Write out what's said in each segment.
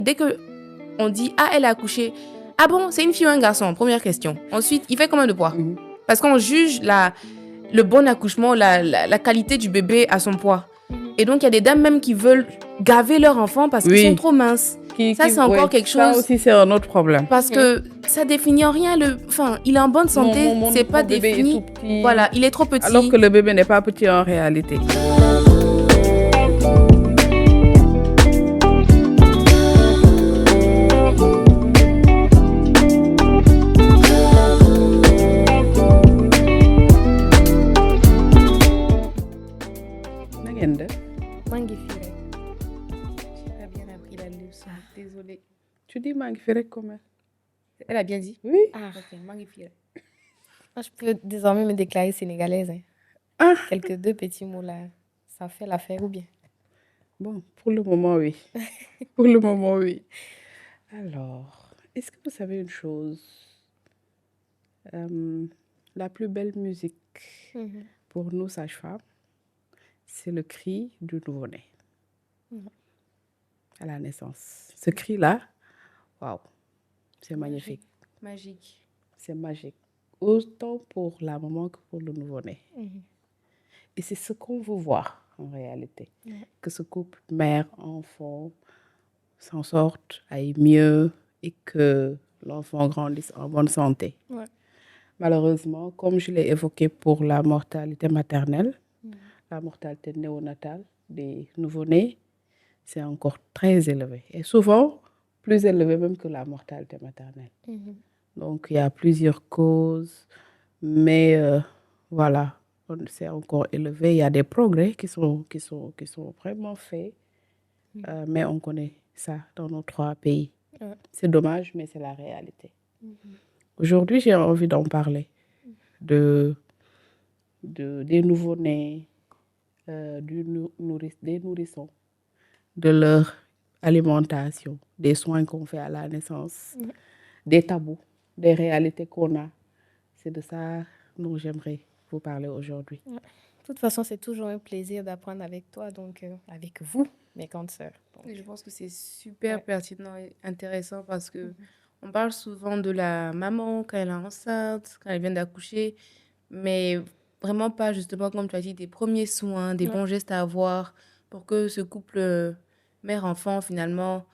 Dès qu'on dit « Ah, elle a accouché », ah bon, c'est une fille ou un garçon? Première question. Ensuite, il fait combien de poids? Parce qu'on juge le bon accouchement, la qualité du bébé à son poids. Et donc, il y a des dames même qui veulent gaver leur enfant parce qu'ils sont trop minces. Ça, c'est encore quelque chose. Ça aussi, c'est un autre problème. Parce que ça définit en rien Enfin, il est en bonne santé, c'est pas défini. Est tout petit. Voilà, il est trop petit. Alors que le bébé n'est pas petit en réalité. Désolée. Tu dis Mangifirek comment? Elle a bien dit? Oui. Ah, ok, Mangifirek. Je peux désormais me déclarer sénégalaise. Hein. Ah. Quelques deux petits mots là, ça fait l'affaire ou bien? Bon, pour le moment, oui. Pour le moment, oui. Alors, est-ce que vous savez une chose? La plus belle musique pour nous sages-femmes, c'est le cri du nouveau-né. À la naissance. Ce cri-là, waouh, c'est magnifique. Magique. C'est magique. Autant pour la maman que pour le nouveau-né. Et c'est ce qu'on veut voir en réalité. Que ce couple mère-enfant s'en sorte, aille mieux et que l'enfant grandisse en bonne santé. Malheureusement, comme je l'ai évoqué pour la mortalité maternelle, la mortalité néonatale des nouveau-nés, c'est encore très élevé. Et souvent, plus élevé même que la mortalité maternelle. Donc, il y a plusieurs causes, mais voilà, c'est encore élevé. Il y a des progrès qui sont vraiment faits, mais on connaît ça dans nos 3 pays. C'est dommage, mais c'est la réalité. Aujourd'hui, j'ai envie d'en parler, des nouveau-nés, des nourrissons, de leur alimentation, des soins qu'on fait à la naissance, des tabous, des réalités qu'on a. C'est de ça dont j'aimerais vous parler aujourd'hui. De toute façon, c'est toujours un plaisir d'apprendre avec toi, donc avec vous, mes grandes sœurs. Je pense que c'est super pertinent et intéressant parce que on parle souvent de la maman quand elle est enceinte, quand elle vient d'accoucher, mais vraiment pas justement, comme tu as dit, des premiers soins, des bons gestes à avoir pour que ce couple mère-enfant, finalement,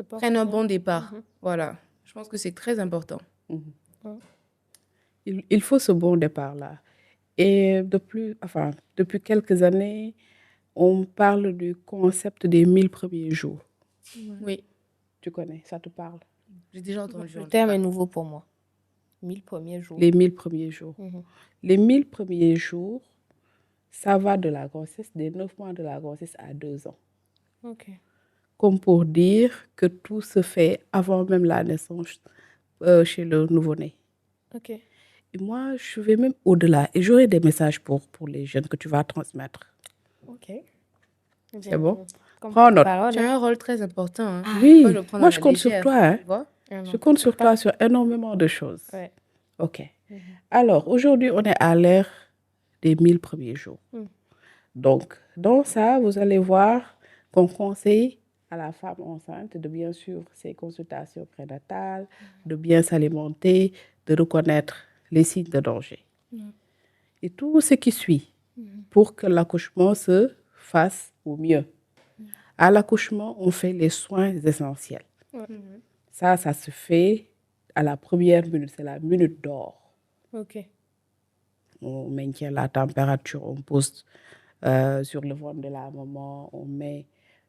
prenne un bon départ. Voilà. Je pense que c'est très important. Il faut ce bon départ-là. Et depuis quelques années, on parle du concept des 1000 premiers jours. Oui. Tu connais, ça te parle? J'ai déjà entendu. Le terme est nouveau pour moi. 1000 premiers jours. Les 1000 premiers jours. Les 1000 premiers jours, ça va de la grossesse, des 9 mois de la grossesse à 2 ans. Comme pour dire que tout se fait avant même la naissance chez le nouveau-né. Et moi, je vais même au-delà. Et j'aurai des messages pour les jeunes que tu vas transmettre. C'est bon? Prends note. Tu as un rôle très important. Hein. Oui, moi je compte sur toi. Hein. Je compte sur toi sur énormément de choses. Ok. Alors, aujourd'hui, on est à l'ère des 1000 premiers jours. Donc, dans ça, vous allez voir qu'on conseille à la femme enceinte de bien suivre ses consultations prénatales, de bien s'alimenter, de reconnaître les signes de danger. Et tout ce qui suit pour que l'accouchement se fasse au mieux. À l'accouchement, on fait les soins essentiels. Ça se fait à la première minute, c'est la minute d'or. On maintient la température, on pose sur le ventre de la maman, on met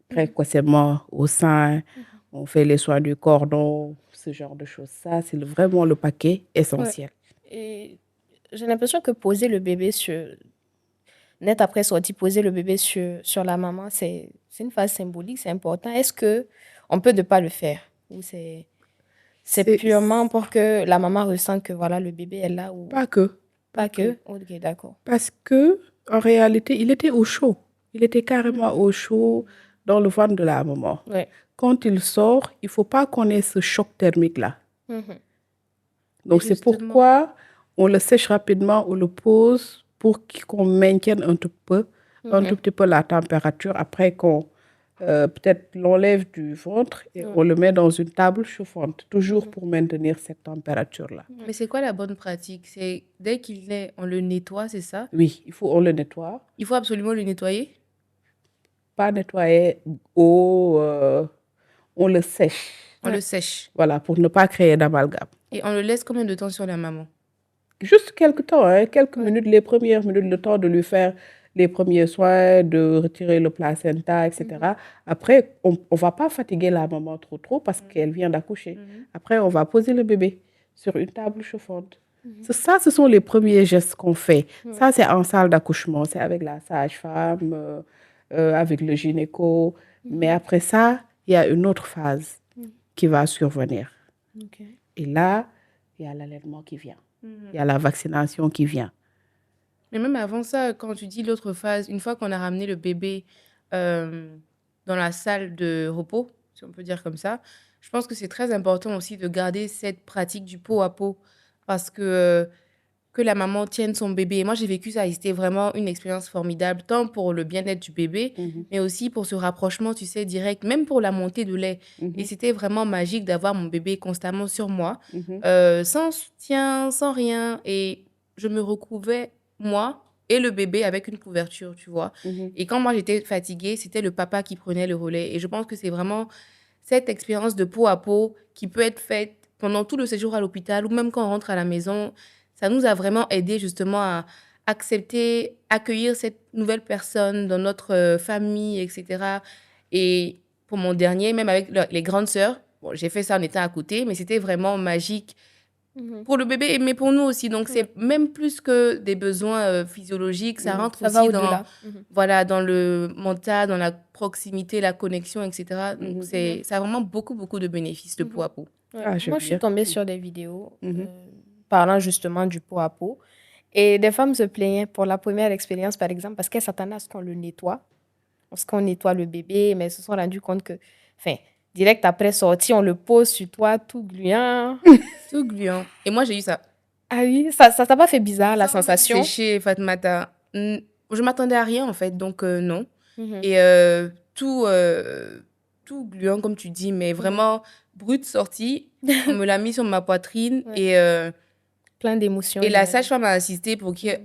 précocement au sein, on fait les soins du cordon, ce genre de choses. Ça, c'est vraiment le paquet essentiel. Et j'ai l'impression que poser le bébé net après sortie, poser le bébé sur la maman, c'est une phase symbolique, c'est important. Est-ce qu'on peut ne pas le faire? Ou c'est purement pour que la maman ressente que voilà, le bébé est là? Ou... Pas que. Ok, d'accord. Parce que en réalité, il était au chaud. Il était carrément au chaud dans le ventre de la maman. Quand il sort, il ne faut pas qu'on ait ce choc thermique-là. Donc, c'est pourquoi on le sèche rapidement, on le pose pour qu'on maintienne un tout petit peu la température après qu'on peut-être l'enlève du ventre et on le met dans une table chauffante, toujours pour maintenir cette température-là. Mais c'est quoi la bonne pratique? C'est dès qu'il naît, on le nettoie, c'est ça? Oui, on le nettoie. Il faut absolument le nettoyer? Pas nettoyer, eau, on le sèche. On le sèche. Voilà, pour ne pas créer d'amalgame. Et on le laisse combien de temps sur la maman? Juste quelques temps, quelques minutes, les premières minutes, le temps de lui faire les premiers soins, de retirer le placenta, etc. Après, on ne va pas fatiguer la maman trop parce qu'elle vient d'accoucher. Après, on va poser le bébé sur une table chauffante. Ça, ce sont les premiers gestes qu'on fait. Ça, c'est en salle d'accouchement. C'est avec la sage-femme, avec le gynéco. Mais après ça, il y a une autre phase qui va survenir. Et là, il y a l'allaitement qui vient. Il y a la vaccination qui vient. Mais même avant ça, quand tu dis l'autre phase, une fois qu'on a ramené le bébé dans la salle de repos, si on peut dire comme ça, je pense que c'est très important aussi de garder cette pratique du pot à pot parce que la maman tienne son bébé. Et moi, j'ai vécu ça et c'était vraiment une expérience formidable, tant pour le bien-être du bébé, mais aussi pour ce rapprochement, tu sais, direct, même pour la montée de lait. Et c'était vraiment magique d'avoir mon bébé constamment sur moi, sans soutien, sans rien. Et je me recouvrais, moi et le bébé, avec une couverture, tu vois. Et quand moi, j'étais fatiguée, c'était le papa qui prenait le relais. Et je pense que c'est vraiment cette expérience de peau à peau qui peut être faite pendant tout le séjour à l'hôpital ou même quand on rentre à la maison. Ça nous a vraiment aidé justement à accepter, accueillir cette nouvelle personne dans notre famille, etc. Et pour mon dernier, même avec les grandes sœurs, bon, j'ai fait ça en étant à côté, mais c'était vraiment magique pour le bébé, mais pour nous aussi. Donc, c'est même plus que des besoins physiologiques, ça rentre Ça va aussi dans, au-delà. voilà, dans le mental, dans la proximité, la connexion, etc. Donc, ça a vraiment beaucoup, beaucoup de bénéfices, le pot à pot. Moi, je suis tombée sur des vidéos parlant justement du pot à pot. Et des femmes se plaignaient pour la première expérience, par exemple, parce qu'elles s'attendaient à ce qu'on le nettoie, parce qu'on nettoie le bébé, mais elles se sont rendues compte que, direct après sortie, on le pose sur toi, tout gluant. Tout gluant. Et moi, j'ai eu ça. Ah oui, ça t'a pas fait bizarre, la sensation? Séché, Fatmata. Je m'attendais à rien, en fait, donc non. Et tout gluant, comme tu dis, mais vraiment brut sorti. On me l'a mis sur ma poitrine et plein d'émotions. Et la sage-femme a insisté pour qu'elle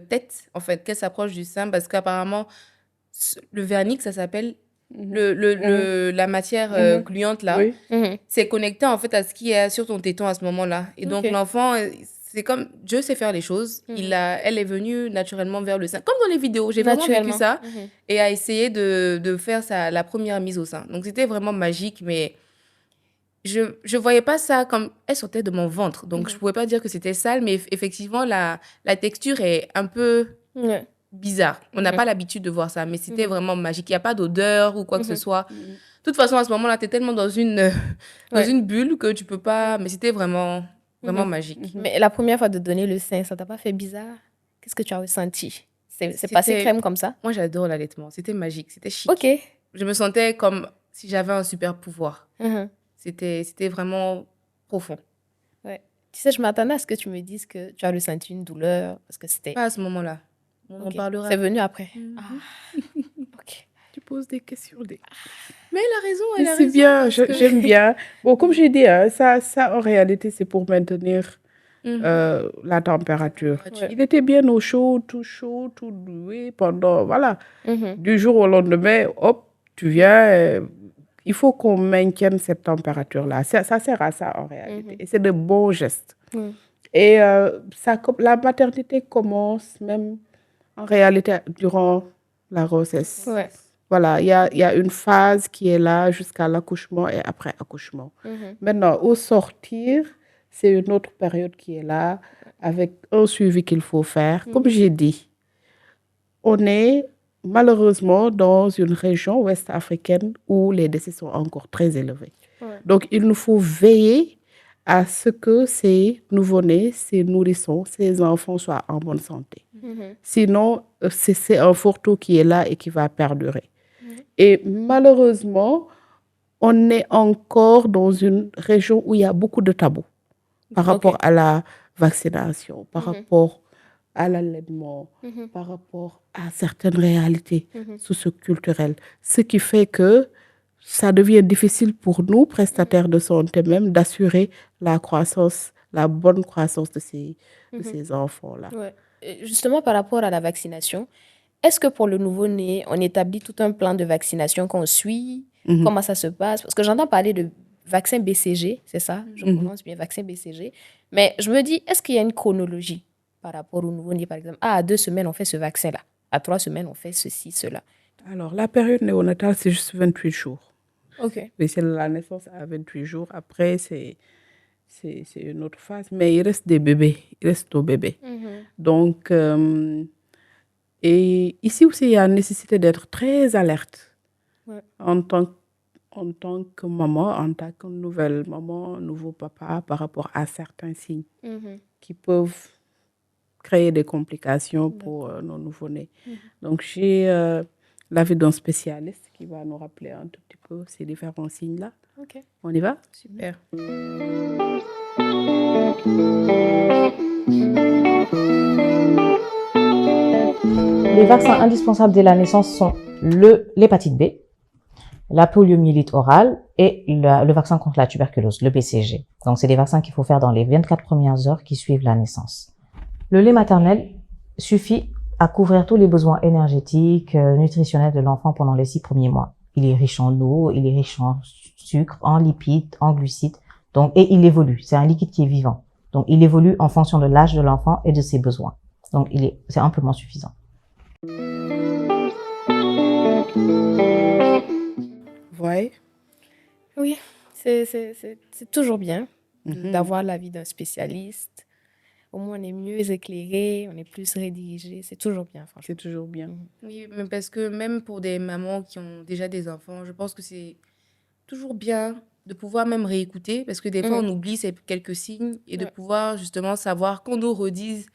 tète, en fait, qu'elle s'approche du sein, parce qu'apparemment, le vernix, ça s'appelle, la matière gluante, là, c'est connecté, en fait, à ce qui est sur ton téton à ce moment-là. Et donc, l'enfant, c'est comme, Dieu sait faire les choses. Elle est venue naturellement vers le sein. Comme dans les vidéos, j'ai vraiment vécu ça. Et a essayé de faire la première mise au sein. Donc, c'était vraiment magique, mais je voyais pas ça comme... Elle sortait de mon ventre, donc je pouvais pas dire que c'était sale, mais effectivement, la texture est un peu bizarre. On n'a pas l'habitude de voir ça, mais c'était vraiment magique. Il n'y a pas d'odeur ou quoi que ce soit. De toute façon, à ce moment-là, tu es tellement dans une bulle que tu peux pas... Mais c'était vraiment, vraiment magique. Mais la première fois de donner le sein, ça t'a pas fait bizarre? Qu'est-ce que tu as ressenti? C'est passé crème comme ça? Moi, j'adore l'allaitement. C'était magique, c'était chic. Ok. Je me sentais comme si j'avais un super pouvoir. C'était vraiment profond. Ouais. Tu sais, je m'attendais à ce que tu me dises que tu as ressenti une douleur, parce que c'était... Pas à ce moment-là. On en parlera. C'est venu après. Ok. Tu poses des questions. Mais elle a raison, elle a raison. C'est bien, j'aime bien. Bon, comme j'ai dit, ça, en réalité, c'est pour maintenir la température. Il était bien au chaud, tout doué pendant... Voilà. Du jour au lendemain, hop, tu viens... il faut qu'on maintienne cette température-là. Ça sert à ça en réalité. Et c'est de bons gestes. Et la maternité commence même en réalité durant la grossesse. Voilà, il y a une phase qui est là jusqu'à l'accouchement et après accouchement. Maintenant, au sortir, c'est une autre période qui est là avec un suivi qu'il faut faire. Comme j'ai dit, on est malheureusement dans une région ouest africaine où les décès sont encore très élevés. Donc, il nous faut veiller à ce que ces nouveau-nés, ces nourrissons, ces enfants soient en bonne santé. Sinon, c'est un fourre-tout qui est là et qui va perdurer. Et malheureusement, on est encore dans une région où il y a beaucoup de tabous par rapport à la vaccination, par rapport à l'allaitement, par rapport à certaines réalités socioculturelles. Ce qui fait que ça devient difficile pour nous, prestataires de santé même, d'assurer la croissance, la bonne croissance de ces enfants-là. Ouais. Et justement, par rapport à la vaccination, est-ce que pour le nouveau-né, on établit tout un plan de vaccination qu'on suit? Comment ça se passe? Parce que j'entends parler de vaccin BCG, c'est ça? Je prononce bien vaccin BCG. Mais je me dis, est-ce qu'il y a une chronologie par rapport au nouveau-né, par exemple? Ah, à 2 semaines, on fait ce vaccin-là. À 3 semaines, on fait ceci, cela. Alors, la période néonatale, c'est juste 28 jours. OK. Mais c'est la naissance à 28 jours. Après, c'est une autre phase. Mais il reste des bébés. Il reste nos bébés. Donc, et ici aussi, il y a nécessité d'être très alerte en tant que maman, en tant que nouvelle maman, nouveau papa, par rapport à certains signes qui peuvent créer des complications pour nos nouveau-nés. Donc, j'ai l'avis d'un spécialiste qui va nous rappeler un tout petit peu ces différents signes-là. OK. On y va? Super. Les vaccins indispensables dès la naissance sont l'hépatite B, la poliomyélite orale et le vaccin contre la tuberculose, le BCG. Donc, c'est des vaccins qu'il faut faire dans les 24 premières heures qui suivent la naissance. Le lait maternel suffit à couvrir tous les besoins énergétiques, nutritionnels de l'enfant pendant les 6 premiers mois. Il est riche en eau, il est riche en sucre, en lipides, en glucides. Donc, et il évolue. C'est un liquide qui est vivant. Donc, il évolue en fonction de l'âge de l'enfant et de ses besoins. Donc, c'est amplement suffisant. Ouais. Oui, c'est toujours bien d'avoir l'avis d'un spécialiste. Au moins, on est mieux éclairé, on est plus redirigé. C'est toujours bien, franchement. C'est toujours bien. Oui, mais parce que même pour des mamans qui ont déjà des enfants, je pense que c'est toujours bien de pouvoir même réécouter, parce que des fois, on oublie ces quelques signes et de pouvoir justement savoir qu'on nous redise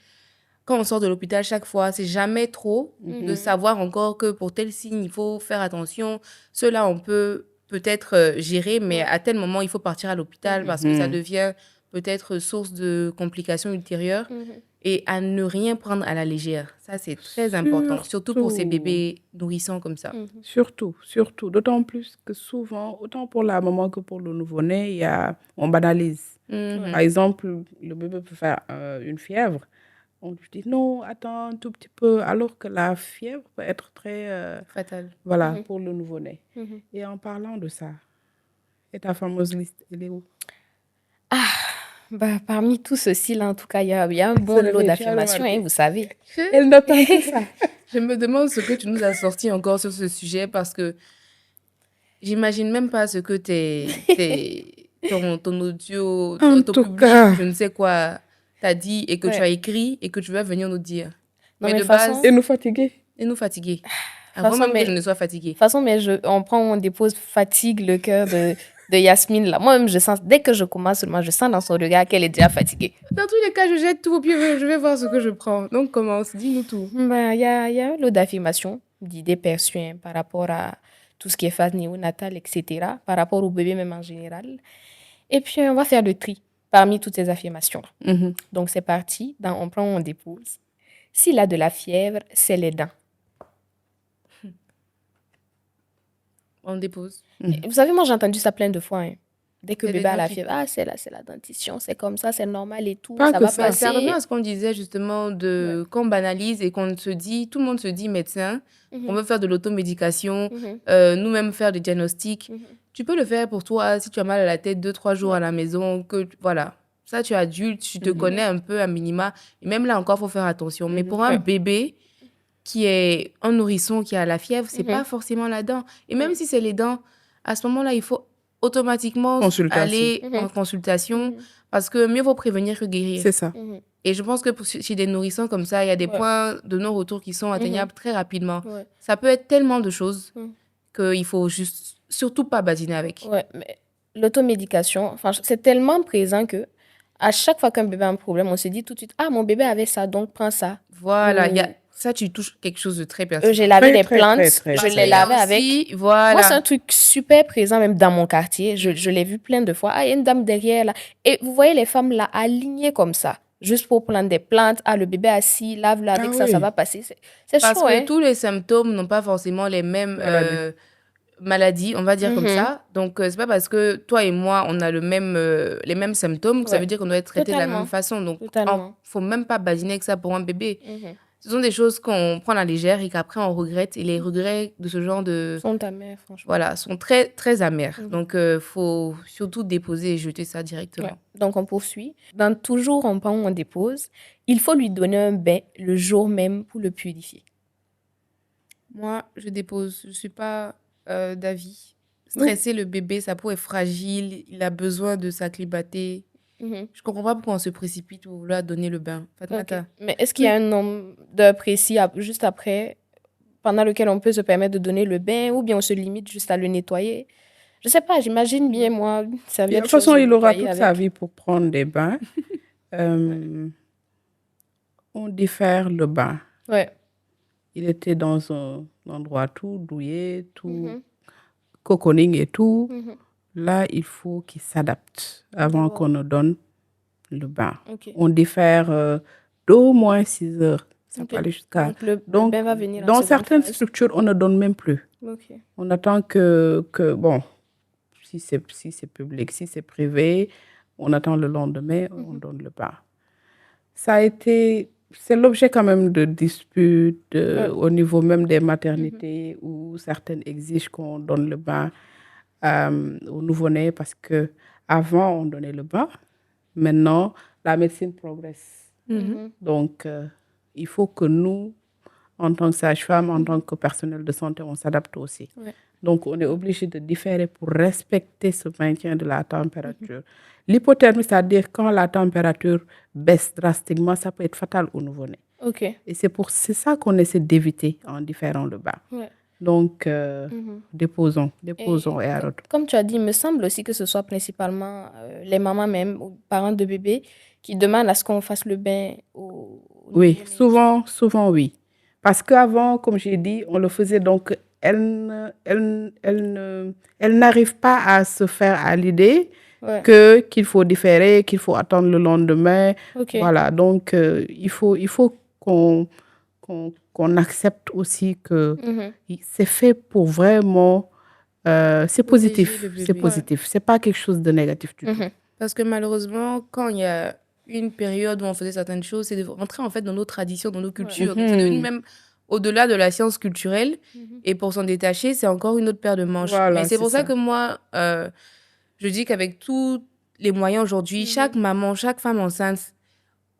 quand on sort de l'hôpital chaque fois. C'est jamais trop de savoir encore que pour tel signe, il faut faire attention. Cela, on peut peut-être gérer, mais à tel moment, il faut partir à l'hôpital parce que ça devient peut-être source de complications ultérieures et à ne rien prendre à la légère. Ça, c'est très important, surtout pour ces bébés nourrissants comme ça. Surtout. D'autant plus que souvent, autant pour la maman que pour le nouveau-né, on banalise. Par exemple, le bébé peut faire une fièvre. On lui dit non, attends un tout petit peu, alors que la fièvre peut être très Fatal. Voilà, pour le nouveau-né. Et en parlant de ça, et ta fameuse liste, elle est où? Bah, parmi tout ceci, là, en tout cas, il y a un bon lot d'affirmations, hein, vous savez. Elle n'attend que ça. Je me demande ce que tu nous as sorti encore sur ce sujet parce que j'imagine même pas ce que ton audio, En ton tout public, cas. je ne sais quoi, t'as dit et que tu as écrit et que tu vas venir nous dire. Non, mais mais de de façon- base, Et nous fatiguer. et nous fatiguer. façon, Avant même mais- que je ne sois fatiguée. De toute façon, mais on dépose fatigue le cœur de Yasmine, là. Moi-même, je sens, dès que je commence seulement, je sens dans son regard qu'elle est déjà fatiguée. Dans tous les cas, je jette tout au pied, je vais voir ce que je prends. Donc commence, dis-nous tout. Ben, il y a un lot d'affirmations, d'idées perçues hein, par rapport à tout ce qui est phase néonatale, etc., par rapport au bébé même en général. Et puis, on va faire le tri parmi toutes ces affirmations-là. Donc, c'est parti. On dépose. S'il a de la fièvre, c'est les dents. On dépose. Et vous savez, moi, j'ai entendu ça plein de fois. Hein. Dès que Il y a bébé des a gens la qui- fièvre, c'est la dentition, c'est comme ça, c'est normal et tout, Pas ça que va ça. Mais passer. ça revient à ce qu'on disait justement qu'on banalise et qu'on se dit, tout le monde se dit médecin, on veut faire de l'automédication, nous-mêmes faire des diagnostics. Tu peux le faire pour toi si tu as mal à la tête 2-3 jours à la maison, voilà. Ça, tu es adulte, tu te connais un peu à minima. Et même là encore, il faut faire attention. Mais pour un bébé qui est un nourrisson qui a la fièvre, c'est pas forcément la dent. Et même si c'est les dents, à ce moment-là, il faut automatiquement aller en consultation parce que mieux vaut prévenir que guérir. C'est ça. Et je pense que chez des nourrissons comme ça, il y a des points de non-retour qui sont atteignables très rapidement. Ça peut être tellement de choses qu'il faut juste surtout pas badiner avec. Ouais, mais l'automédication, enfin, c'est tellement présent que à chaque fois qu'un bébé a un problème, on se dit tout de suite, ah, mon bébé avait ça, donc prends ça. Voilà, ça, tu touches quelque chose de très personnel. J'ai lavé les Très, plantes, très, je très. les lavais Aussi, avec. voilà. Moi, c'est un truc super présent, même dans mon quartier. Je l'ai vu plein de fois. Ah, il y a une dame derrière, là. Et vous voyez les femmes, là, alignées comme ça. juste pour prendre des plantes. Ah, le bébé assis, lave-le avec ça, ça va passer. C'est Parce chaud, que hein? tous les symptômes n'ont pas forcément les mêmes maladies, on va dire comme ça. Donc, c'est pas parce que toi et moi, on a les mêmes symptômes que ça Ouais. veut dire qu'on doit être traité de la même Totalement. façon. Donc, Totalement. faut même pas badiner que ça pour un bébé. Mhm. Ce sont des choses qu'on prend à la légère et qu'après on regrette. Et les regrets de ce genre de... Sont amers, franchement. Voilà, sont très, très amers. Mhm. Donc, faut surtout déposer et jeter ça directement. Ouais. Donc, on poursuit. Dans toujours en pan où on dépose, il faut lui donner un bain le jour même pour le purifier. Moi, je dépose. Je suis pas d'avis. Stresser le bébé, sa peau est fragile, il a besoin de s'acclimater. Mhm. Je comprends pas pourquoi on se précipite pour vouloir donner le bain. Ok. Fatmata. Mais est-ce qu'il y a un nombre d'heures précis juste après, pendant lequel on peut se permettre de donner le bain, ou bien on se limite juste à le nettoyer? Je sais pas, j'imagine bien, moi, De serviette toute façon, chaude, il aura nettoyer toute sa avec. vie pour prendre des bains. On diffère le bain. Ouais. Il était dans un endroit tout douillet, tout Mhm. cocooning et tout. Mhm. Là, il faut qu'il s'adapte avant Wow. qu'on nous donne le bain. Ok. On diffère d'au moins 6 heures. Ça Ok. peut aller jusqu'à... Donc, le Donc, bain va venir en dans seconde certaines phase. structures, on ne donne même plus. Ok. On attend que bon, si c'est public, si c'est privé, on attend le lendemain, on donne le bain. C'est l'objet quand même de disputes au niveau même des maternités où certaines exigent qu'on donne le bain au nouveau-né parce que avant on donnait le bain, maintenant la médecine progresse. Mhm. Donc il faut que nous, en tant que sage-femme, en tant que personnel de santé, on s'adapte aussi. Ouais. Donc, on est obligé de différer pour respecter ce maintien de la température. L'hypothermie, c'est-à-dire quand la température baisse drastiquement, ça peut être fatal au nouveau-né. Ok. Et c'est ça qu'on essaie d'éviter en différant le bain. Ouais. Donc, Mhm. déposons et arrêtons. Comme tu as dit, il me semble aussi que ce soit principalement les mamans même, ou parents de bébés, qui demandent à ce qu'on fasse le bain au Oui, nouveau-né. souvent oui. Parce qu'avant, comme j'ai dit, on le faisait, donc elle n'arrive pas à se faire à l'idée Ouais. qu'il faut différer, qu'il faut attendre le lendemain. Ok. Voilà, donc il faut qu'on accepte aussi que Mhm. c'est fait pour vraiment... c'est Protéger positif, le bébé. c'est positif. C'est pas quelque chose de négatif du tout. Mhm. Parce que malheureusement, quand il y a une période où on faisait certaines choses, c'est de rentrer en fait dans nos traditions, dans nos cultures. Donc, c'est devenu même au-delà de la science culturelle. Mhm. Et pour s'en détacher, c'est encore une autre paire de manches. Voilà, Mais c'est pour c'est ça ça. que moi, je dis qu'avec tous les moyens aujourd'hui, chaque maman, chaque femme enceinte,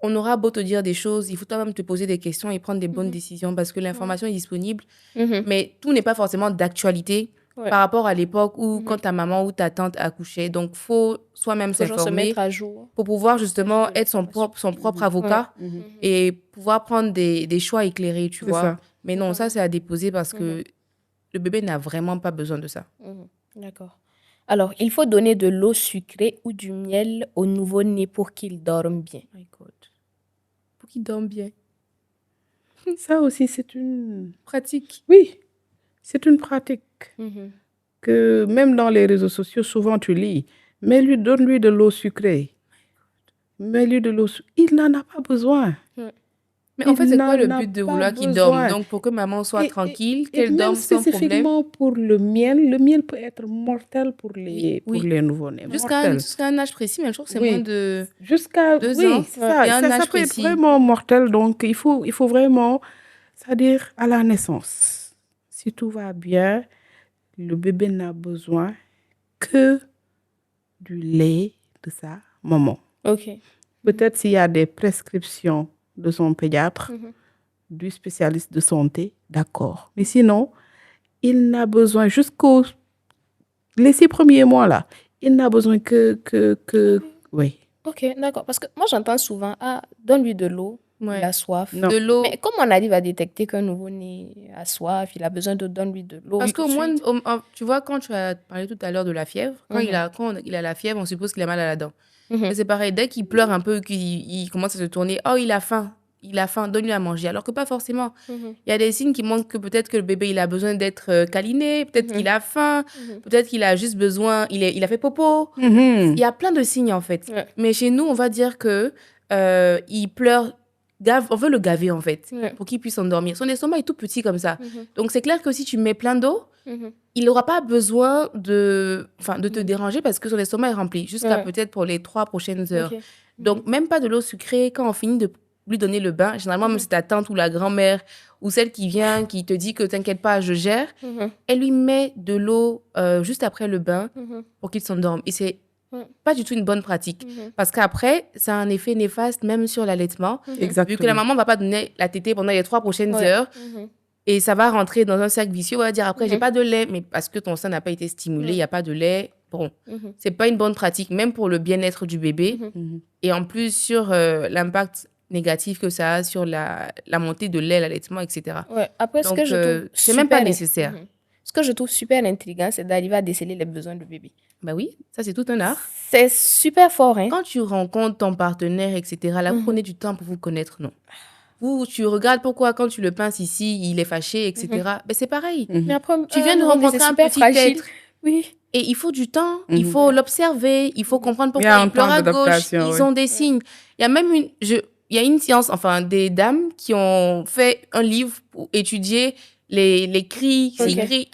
on aura beau te dire des choses, il faut toi-même te poser des questions et prendre des bonnes décisions parce que l'information est disponible. Mhm. Mais tout n'est pas forcément d'actualité Ouais. par rapport à l'époque où quand ta maman ou ta tante accouchait. Donc, faut soi-même Toujours se s'informer mettre à jour. pour pouvoir justement Chercher de être son propre avocat Ouais. et pouvoir prendre des choix éclairés, tu C'est vois. ça. Mais non, ça, c'est à déposer parce que le bébé n'a vraiment pas besoin de ça. Mhm. D'accord. Alors, il faut donner de l'eau sucrée ou du miel au nouveau-né pour qu'il dorme bien. My God. Pour qu'il dorme bien. Ça aussi, c'est une... Pratique. Oui, c'est une pratique Mhm. que même dans les réseaux sociaux, souvent tu lis. Mais donne-lui de l'eau sucrée. Mets-lui de l'eau sucrée. Il n'en a pas besoin. Mais en fait, c'est quoi le n'en a but de pas vouloir qu'il dorme? besoin. Donc, pour que maman soit tranquille, Et qu'elle même dorme sans problème. spécifiquement pour le miel peut être mortel pour les nouveau-nés. Jusqu'à Mortel. un âge précis, mais je trouve que c'est Oui. moins de Jusqu'à 2 oui, ans. c'est ça. Et un Ça âge peut être précis. vraiment mortel. Donc, il faut vraiment, c'est-à-dire à la naissance, si tout va bien, le bébé n'a besoin que du lait de sa maman. Ok. Peut-être s'il y a des prescriptions de son pédiatre, du spécialiste de santé, d'accord. Mais sinon, il n'a besoin jusqu'aux les 6 premiers mois là, il n'a besoin oui. Ok, d'accord. Parce que moi, j'entends souvent, ah, donne-lui de l'eau, il a soif. Non. De l'eau. Mais comment on arrive à détecter qu'un nouveau-né a soif, il a besoin de donne-lui de l'eau? Parce qu'au tout de moins, suite? tu vois, quand tu as parlé tout à l'heure de la fièvre, quand il a la fièvre, on suppose qu'il a mal à la dent. Mais c'est pareil, dès qu'il pleure un peu, qu'il commence à se tourner, oh, il a faim, donne-lui à manger. Alors que pas forcément. Il y a des signes qui montrent que peut-être que le bébé, il a besoin d'être câliné, peut-être qu'il a faim, peut-être qu'il a juste besoin, il a fait popo. Il y a plein de signes, en fait. Ouais. Mais chez nous, on va dire que il pleure, on veut le gaver en fait, Ouais. pour qu'il puisse s'endormir. Son estomac est tout petit comme ça. Mhm. Donc, c'est clair que si tu mets plein d'eau, Mhm. il n'aura pas besoin de te déranger parce que son estomac est rempli, jusqu'à Ouais. peut-être pour les 3 prochaines heures. Ok. Donc, même pas de l'eau sucrée. Quand on finit de lui donner le bain, généralement, même c'est ta tante ou la grand-mère ou celle qui vient, qui te dit que t'inquiète pas, je gère, Mhm. elle lui met de l'eau juste après le bain Mhm. pour qu'il s'endorme. Et c'est Ouais. pas du tout une bonne pratique. Mhm. Parce qu'après, ça a un effet néfaste même sur l'allaitement. Vu que la Exactement. maman va pas donner la tétée pendant les 3 prochaines Ouais. heures, Mhm. et ça va rentrer dans un cercle vicieux. On va dire après, j'ai Mhm. pas de lait, mais parce que ton sein n'a pas été stimulé, il y a pas de lait. Bon, Mhm. c'est pas une bonne pratique, même pour le bien-être du bébé. Mhm. Mhm. Et en plus, sur l'impact négatif que ça a sur la montée de lait, l'allaitement, etc. Ouais. Après, ce Donc, que je trouve c'est même pas super nécessaire. Mhm. Ce que je trouve super intriguant, c'est d'arriver à déceler les besoins du bébé. Bah oui, ça, c'est tout un art. C'est super fort, hein? Quand tu rencontres ton partenaire, etc., là, vous prenez du temps pour vous connaître, non? Tu regardes pourquoi, quand tu le pinces ici, il est fâché, etc. Ben, c'est pareil. Mais après, Tu viens de novembre, rencontrer c'est un super petit fragile. être. Oui. Et il faut du temps, il faut l'observer, il faut comprendre Il y a pourquoi un il pleure temps à gauche. d'adaptation, Ils oui. ont des signes. Il y a même il y a une science, enfin, des dames qui ont fait un livre pour étudier les cris. C'est Ok. écrit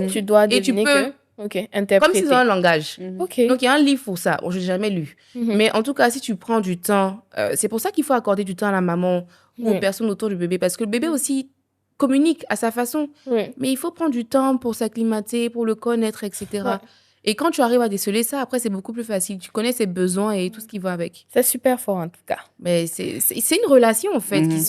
Tu dois Et tu deviner peux- que... Ok, comme interpréter. s'ils ont un langage. Ok. Donc, il y a un livre pour ça. Bon, je n'ai jamais lu. Mhm. Mais en tout cas, si tu prends du temps, c'est pour ça qu'il faut accorder du temps à la maman ou aux Oui. personnes autour du bébé. Parce que le bébé aussi communique à sa façon. Oui. Mais il faut prendre du temps pour s'acclimater, pour le connaître, etc. Ouais. Et quand tu arrives à déceler ça, après, c'est beaucoup plus facile. Tu connais ses besoins et tout ce qui va avec. C'est super fort, en tout cas. Mais c'est une relation, en fait, qui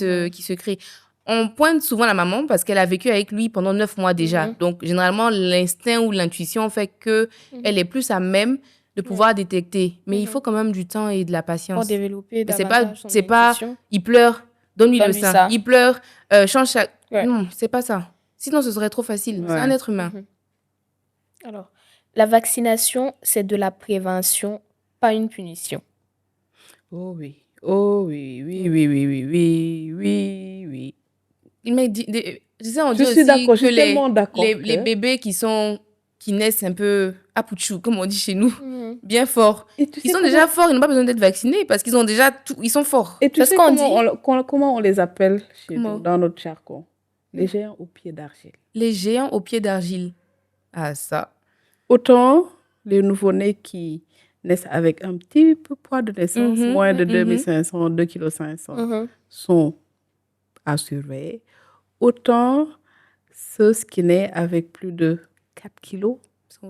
se crée. On pointe souvent la maman parce qu'elle a vécu avec lui pendant 9 mois déjà. Donc, généralement, l'instinct ou l'intuition fait qu'elle est plus à même de pouvoir détecter. Mais il faut quand même du temps et de la Pour patience. développer Mais davantage son c'est pas, intuition. il pleure, donne-lui le Donne-lui sein. ça. Il pleure, change ça. Ouais. Non, c'est pas ça. Sinon, ce serait trop facile. C'est Ouais. un être humain. Mhm. Alors, la vaccination, c'est de la prévention, pas une punition. Oh oui. Oh oui, oui, oui, oui, oui, oui, oui, oui. Mais on dit Je suis aussi d'accord, je que suis tellement d'accord les que- bébés qui naissent un peu à pouchou, comme on dit chez nous, bien forts. Et tu Ils sais sont comment- déjà forts, ils n'ont pas besoin d'être vaccinés parce qu'ils ont déjà tout, ils sont forts. Et tu C'est ce sais qu'on comment on les appelle chez Comment? nous, dans notre jargon? Les géants aux pieds d'argile. Les géants aux pieds d'argile. Ah, ça. Autant les nouveau-nés qui naissent avec un petit peu poids de naissance, moins de 2500, 2,5 kg, sont à surveiller. Autant ceux qui naissent avec plus de 4 kilos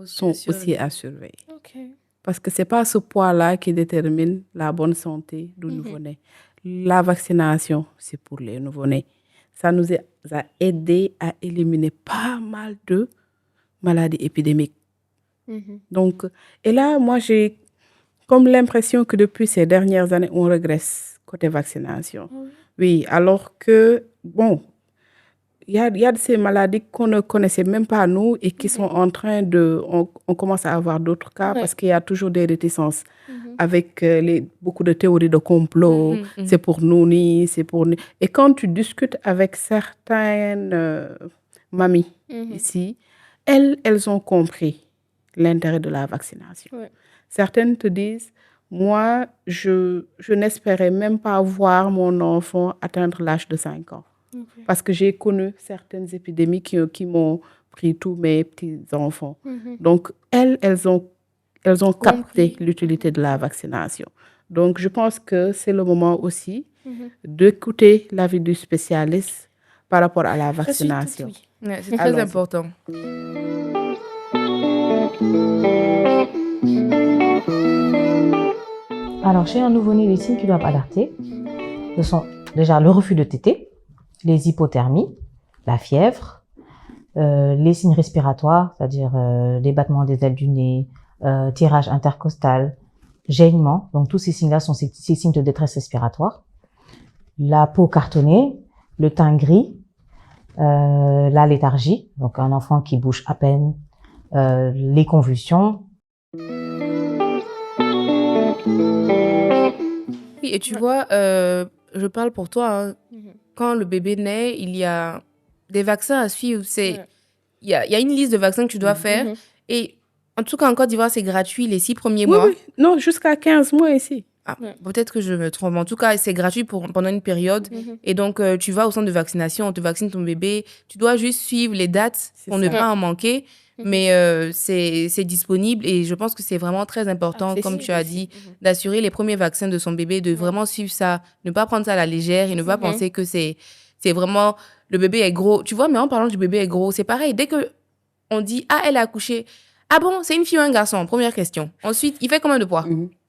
sont aussi à surveiller. Ok. Parce que ce n'est pas ce poids-là qui détermine la bonne santé du nouveau-né. La vaccination, c'est pour les nouveau-nés. Ça nous a aidé à éliminer pas mal de maladies épidémiques. Donc, et là, moi, j'ai comme l'impression que depuis ces dernières années, on régresse côté vaccination. Oui, alors que, bon, il y a de ces maladies qu'on ne connaissait même pas nous et qui sont en train de... On commence à avoir d'autres cas parce qu'il y a toujours des réticences avec beaucoup de théories de complot. C'est pour nous, ni c'est pour nous. Et quand tu discutes avec certaines mamies ici, elles ont compris l'intérêt de la vaccination. Ouais. Certaines te disent, moi, je n'espérais même pas voir mon enfant atteindre l'âge de 5 ans. Parce que j'ai connu certaines épidémies qui m'ont pris tous mes petits-enfants. Donc, elles ont capté l'utilité de la vaccination. Donc, je pense que c'est le moment aussi d'écouter l'avis du spécialiste par rapport à la vaccination. Ouais, c'est très important. Alors, chez un nouveau-né, les signes qui doivent alerter, ce sont déjà le refus de téter, les hypothermies, la fièvre, les signes respiratoires, c'est-à-dire les battements des ailes du nez, tirage intercostal, gênement. Donc, tous ces signes-là sont ces signes de détresse respiratoire. La peau cartonnée, le teint gris, la léthargie, donc un enfant qui bouge à peine, les convulsions. Oui, et tu vois, je parle pour toi, hein. Quand le bébé naît, il y a des vaccins à suivre. Il y a une liste de vaccins que tu dois faire. Et en tout cas, en Côte d'Ivoire, c'est gratuit les 6 premiers mois. Oui, non, jusqu'à 15 mois ici. peut-être que je me trompe. En tout cas, c'est gratuit pendant une période. Et donc, tu vas au centre de vaccination, on te vaccine ton bébé. Tu dois juste suivre les dates pour ne pas en manquer. Mais c'est disponible et je pense que c'est vraiment très important, comme tu as dit, d'assurer les premiers vaccins de son bébé, de vraiment suivre ça, ne pas prendre ça à la légère et ne pas penser que c'est vraiment... Le bébé est gros. Tu vois, mais en parlant du bébé est gros, c'est pareil. Dès qu'on dit, ah, elle a accouché. Ah bon, c'est une fille ou un garçon? Première question. Ensuite, il fait combien de poids?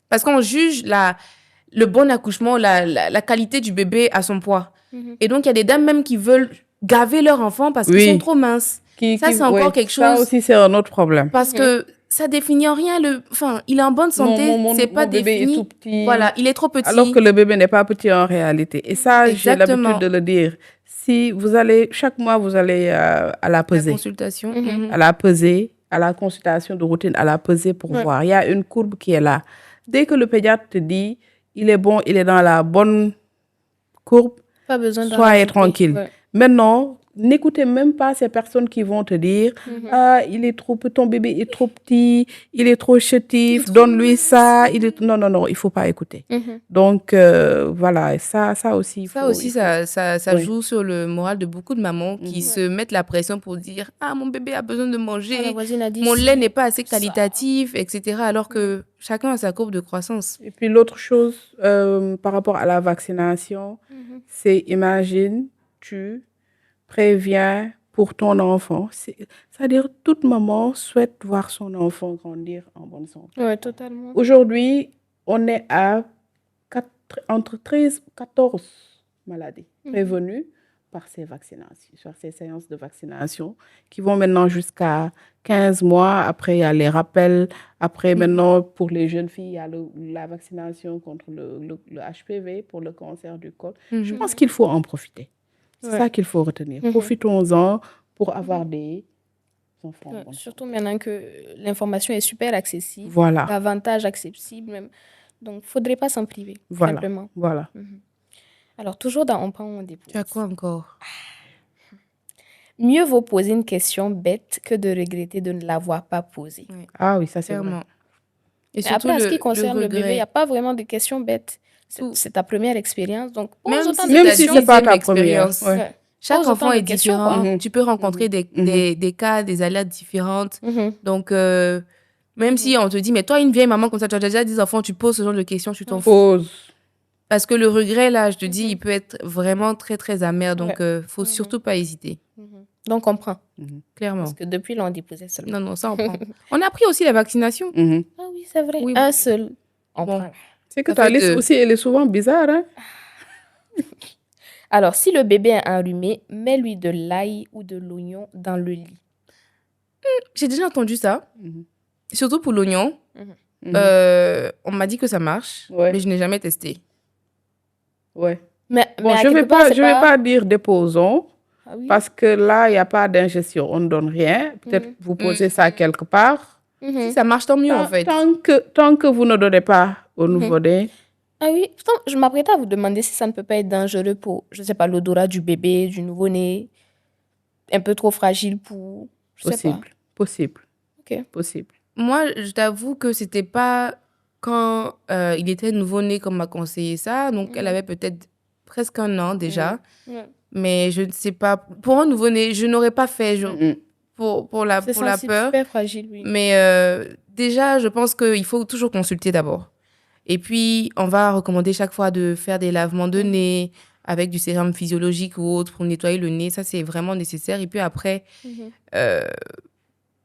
Parce qu'on juge le bon accouchement, la qualité du bébé à son poids. Et donc, il y a des dames même qui veulent gaver leur enfant parce qu'ils sont trop minces. Ça, c'est encore quelque chose. Ça aussi, c'est un autre problème. Parce que ça définit en rien. Enfin, il est en bonne santé, c'est pas défini. Bébé est tout petit. Voilà, il est trop petit. Alors que le bébé n'est pas petit en réalité. Et ça, j'ai l'habitude de le dire. Si vous allez, chaque mois, vous allez à la pesée. La consultation. À la pesée, à la consultation de routine, à la pesée pour voir. Il y a une courbe qui est là. Dès que le pédiatre te dit, il est bon, il est dans la bonne courbe, pas besoin soyez tranquille. Maintenant, n'écoutez même pas ces personnes qui vont te dire ah, il est trop, ton bébé est trop petit, il est trop chétif, donne-lui ça. Non, il faut pas écouter. Donc, voilà, ça aussi. Ça joue sur le moral de beaucoup de mamans qui se mettent la pression pour dire ah, mon bébé a besoin de manger, mon lait n'est pas assez qualitatif, etc. Alors que chacun a sa courbe de croissance. Et puis, l'autre chose par rapport à la vaccination, c'est imagine, tu préviens pour ton enfant. C'est-à-dire, toute maman souhaite voir son enfant grandir en bonne santé. Oui, totalement. Aujourd'hui, on est à entre 13 et 14 maladies prévenues par ces vaccinations, sur ces séances de vaccination qui vont maintenant jusqu'à 15 mois. Après, il y a les rappels. Après, maintenant, pour les jeunes filles, il y a la vaccination contre le HPV pour le cancer du col. Je pense qu'il faut en profiter. C'est ça qu'il faut retenir. Profitons-en pour avoir des enfants. Surtout maintenant que l'information est super accessible. Voilà. Davantage accessible même. Donc, il ne faudrait pas s'en priver. Voilà. Simplement. Voilà. Alors, toujours dans On prend, on dépose. Tu as quoi encore? Mieux vaut poser une question bête que de regretter de ne l'avoir pas posée. Oui. Ah oui, ça c'est vrai. Et surtout, après, en ce qui concerne le bébé, il n'y a pas vraiment de questions bêtes. C'est ta première expérience. Donc, même si ce n'est pas ta première. Chaque enfant est différent. Tu peux rencontrer des cas, des alertes différentes. Donc, même si on te dit, mais toi, une vieille maman comme ça, tu as déjà des enfants, tu poses ce genre de questions, tu t'en fous. Parce que le regret, là, je te dis, il peut être vraiment très, très amer. Donc, il ne faut surtout pas hésiter. Donc, on prend. Clairement. Parce que depuis, là, on déposait seulement. Non, ça, on prend. On a pris aussi la vaccination. Ah oui, c'est vrai. Un seul. On prend. C'est que ta liste aussi, elle est souvent bizarre. Hein? Alors, si le bébé est enrhumé, mets-lui de l'ail ou de l'oignon dans le lit. J'ai déjà entendu ça. Surtout pour l'oignon. On m'a dit que ça marche, mais je n'ai jamais testé. Ouais. Mais je ne vais pas dire déposons, parce que là, il n'y a pas d'ingestion. On ne donne rien. Peut-être vous posez ça quelque part. Si ça marche, tant mieux, en fait. Tant que vous ne donnez pas au nouveau-né. Ah oui, je m'apprêtais à vous demander si ça ne peut pas être dangereux pour, je ne sais pas, l'odorat du bébé, du nouveau-né, un peu trop fragile pour... Possible. Ok. Possible. Moi, je t'avoue que ce n'était pas quand il était nouveau-né qu'on m'a conseillé ça. Donc, elle avait peut-être presque 1 an déjà. Mais je ne sais pas. Pour un nouveau-né, je n'aurais pas fait pour la peur. C'est super fragile, oui. Mais déjà, je pense qu'il faut toujours consulter d'abord. Et puis, on va recommander chaque fois de faire des lavements de nez avec du sérum physiologique ou autre pour nettoyer le nez. Ça, c'est vraiment nécessaire. Et puis après,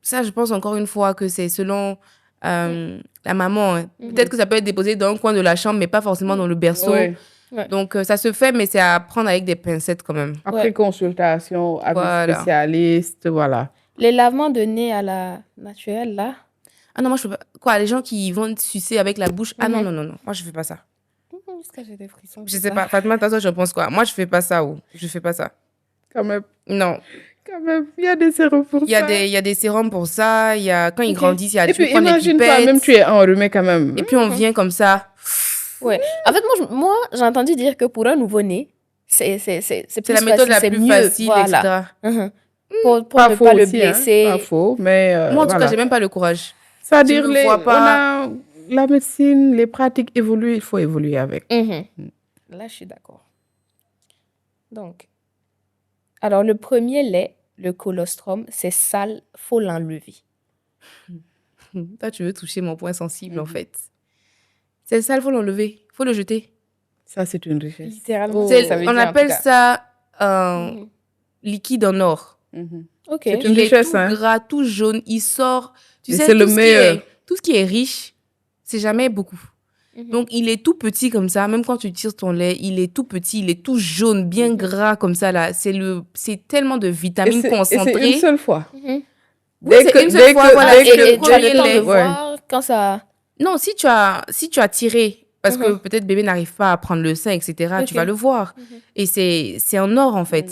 ça, je pense encore une fois que c'est selon la maman. Hein. Peut-être que ça peut être déposé dans un coin de la chambre, mais pas forcément dans le berceau. Donc, ça se fait, mais c'est à prendre avec des pincettes quand même. Après consultation avec spécialiste, voilà. Les lavements de nez à la naturelle, là. Ah non, moi, je peux pas. Quoi, les gens qui vont sucer avec la bouche? Ah non. Moi, je fais pas ça. Jusqu'à j'ai des frissons. Je sais pas. Fatma, toi, je pense quoi? Moi, je fais pas ça. Je fais pas ça. Quand même. Non. Quand même, il y a des sérums pour ça. Il y a des sérums pour ça. Quand ils grandissent, il y a des pipettes. Et puis, imagine toi-même, tu es enrhumé quand même. Et puis, on vient comme ça. Ouais. En fait, moi j'ai entendu dire que pour un nouveau-né, c'est la méthode la plus facile, etc. Pour ne pas le blesser. Pas faux, mais moi, en tout cas, j'ai même pas le courage. C'est-à-dire, la médecine, les pratiques évoluent, il faut évoluer avec. Là, je suis d'accord. Donc, alors le premier lait, le colostrum, c'est sale, faut l'enlever. Toi, tu veux toucher mon point sensible, en fait. C'est ça, il faut l'enlever. Il faut le jeter. Ça, c'est une richesse. Littéralement, C'est- ça veut on dire, en tout appelle cas. ça liquide en or. Ok. C'est une Il est richesse, tout hein. gras, tout jaune. Il sort. Tu Et sais, c'est le tout ce qui meilleur. tout ce qui est riche, c'est jamais beaucoup. Donc, il est tout petit comme ça. Même quand tu tires ton lait, il est tout petit, il est tout jaune, bien gras comme ça, là. C'est tellement de Et vitamines c'est une concentrées. seule fois. Oui, c'est une seule fois, voilà. dès C'est que- le Et tu as premier le temps de lait. voir quand ça... Non, si tu as tiré, parce que peut-être bébé n'arrive pas à prendre le sein, etc., tu Ok. vas le voir. Et c'est en or, en fait.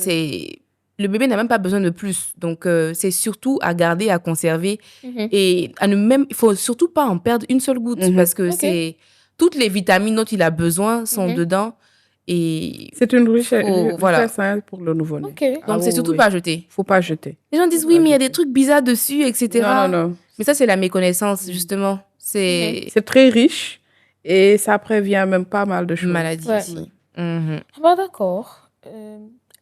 Le bébé n'a même pas besoin de plus. Donc, c'est surtout à garder, à conserver. Et il faut surtout pas en perdre une seule goutte, parce que Ok. toutes les vitamines dont il a besoin sont dedans. Et C'est une richesse, voilà. richesse, hein, pour le nouveau-né. Ok. donc, c'est surtout pas à jeter. Faut pas jeter. Les gens disent, oui, mais il y a des trucs bizarres dessus, etc. Non, non, non. Mais ça, c'est la méconnaissance, justement. C'est C'est très riche et ça prévient même pas mal de choses. une maladie Ouais. aussi. Mhm. Ah bah, d'accord.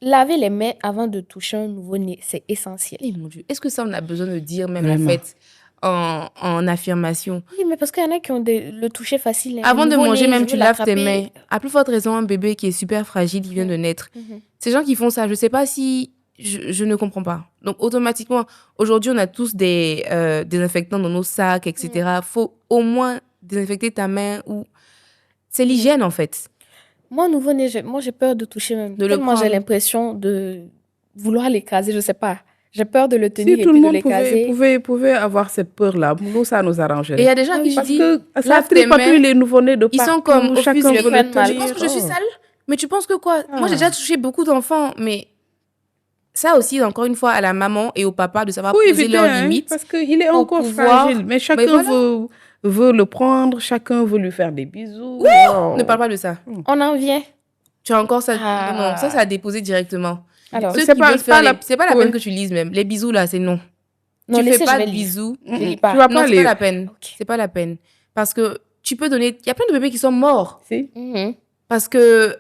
Laver les mains avant de toucher un nouveau-né, c'est essentiel. Eh, mon Dieu, est-ce que ça, on a besoin de dire même, Vraiment. en fait, en affirmation? Oui, mais parce qu'il y en a qui ont le toucher facile. Un Avant de nouveau-né, manger, je même, veux tu laves tes l'attraper. mains. À plus forte raison, un bébé qui est super fragile, qui vient de naître. Ces gens qui font ça, je sais pas si... Je ne comprends pas. Donc, automatiquement, aujourd'hui, on a tous des désinfectants dans nos sacs, etc. Faut au moins désinfecter ta main ou... C'est l'hygiène, en fait. Moi, nouveau-né, j'ai peur de toucher même. De le Tellement j'ai prendre. l'impression de vouloir l'écraser, je sais pas. J'ai peur de le tenir Si et tout le puis de monde l'écraser. pouvait avoir cette peur-là, nous, ça nous arrangerait. Et il y a des gens qui Parce disent, que ça lave tes tripatouille mains. les nouveau-nés de Ils partout. sont comme au chacun fusil. veut prennent le mal. Tu tenir. penses que je suis Oh. sale? Mais tu penses que quoi? Moi, j'ai Ah. déjà touché beaucoup d'enfants, mais ça aussi, encore une fois, à la maman et au papa de savoir Faut poser éviter, leurs hein, limites. parce qu'il est pour encore pouvoir- fragile. Mais chacun voilà. veut le prendre, chacun veut lui faire des bisous. Oh. Ne parle pas de ça. On en vient. Tu as encore ça. Ah. Non, ça a déposé directement. Alors, Ceux c'est qui pas- veulent c'est faire pas la- c'est pas la ouais. peine que tu lises même. Les bisous, là, c'est non. non, Tu laissez, fais je pas vais de lire. bisous. Je lis pas. Tu vas Non, pas c'est pas lire. la peine. C'est pas la peine. Parce que tu peux donner... Il y a plein de bébés qui sont morts. Si. Parce que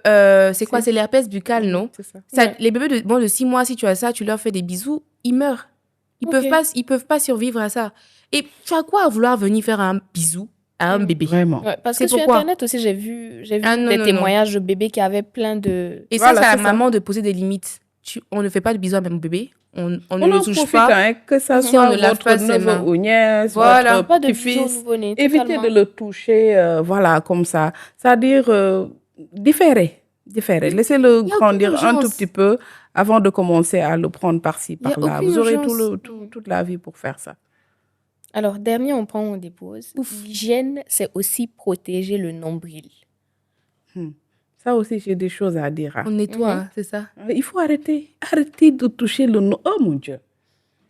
c'est quoi? Si. C'est l'herpès buccal, non? C'est ça. Ça, Ouais. les bébés de 6 mois, si tu as ça, tu leur fais des bisous, ils meurent. Ils peuvent pas survivre à ça. Et tu as quoi à vouloir venir faire un bisou à un bébé? Vraiment. Ouais, parce C'est que sur pourquoi? Internet aussi, j'ai vu Ah, non, des non, témoignages de bébés qui avaient plein de... Et Voilà, ça, c'est à c'est la ça. maman de poser des limites. On ne fait pas de bisous à même bébé. On ne On le en touche profite, pas. hein, que ça Si soit on ne lave votre pas ses neveu mains. ou nièce, Voilà. votre Pas de bisous au petit-fils. nouveau-né. Évitez totalement. de le toucher, voilà, comme ça. C'est-à-dire, différer. Laissez-le Il y a grandir aucune un tout urgence. petit peu avant de commencer à le prendre par-ci, Il y a par-là. aucune Vous aurez urgence. toute la vie pour faire ça. Alors, dernier, on prend, on dépose. L'hygiène, c'est aussi protéger le nombril. Ça aussi, j'ai des choses à dire. Hein. On nettoie, c'est ça. Il faut arrêter de toucher le... Oh mon Dieu.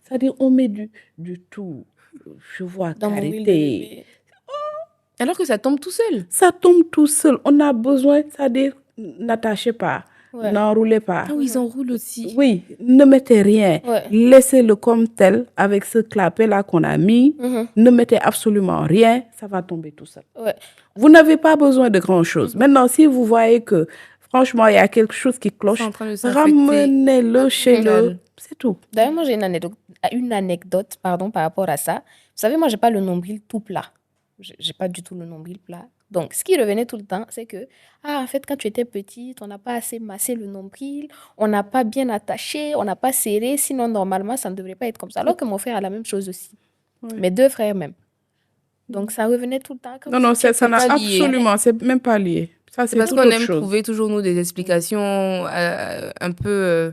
C'est-à-dire, on met du tout. Je vois Dans mon huile de carité. bébé. Alors que ça tombe tout seul. Ça tombe tout seul. On a besoin, c'est-à-dire, n'attachez pas, Ouais. n'enroulez pas. Ah oui, ils enroulent aussi. Oui, ne mettez rien. Ouais. Laissez-le comme tel, avec ce clapet-là qu'on a mis. Mhm. Ne mettez absolument rien, ça va tomber tout seul. Ouais. Vous n'avez pas besoin de grand-chose. Maintenant, si vous voyez que, franchement, il y a quelque chose qui cloche, C'est en train de s'infecter. ramenez-le chez le... C'est tout. D'ailleurs, moi, j'ai une anecdote par rapport à ça. Vous savez, moi, j'ai pas le nombril tout plat. J'ai pas du tout le nombril plat. Donc, ce qui revenait tout le temps, c'est que, en fait, quand tu étais petite, on n'a pas assez massé le nombril, on n'a pas bien attaché, on n'a pas serré, sinon, normalement, ça ne devrait pas être comme ça. Alors que mon frère a la même chose aussi. Ouais. Mes deux frères même. Donc, ça revenait tout le temps. Comme Non, si ça n'a pas lié. absolument... C'est même pas lié. Ça, C'est c'est parce toute qu'on autre aime chose. trouver toujours, nous, des explications un peu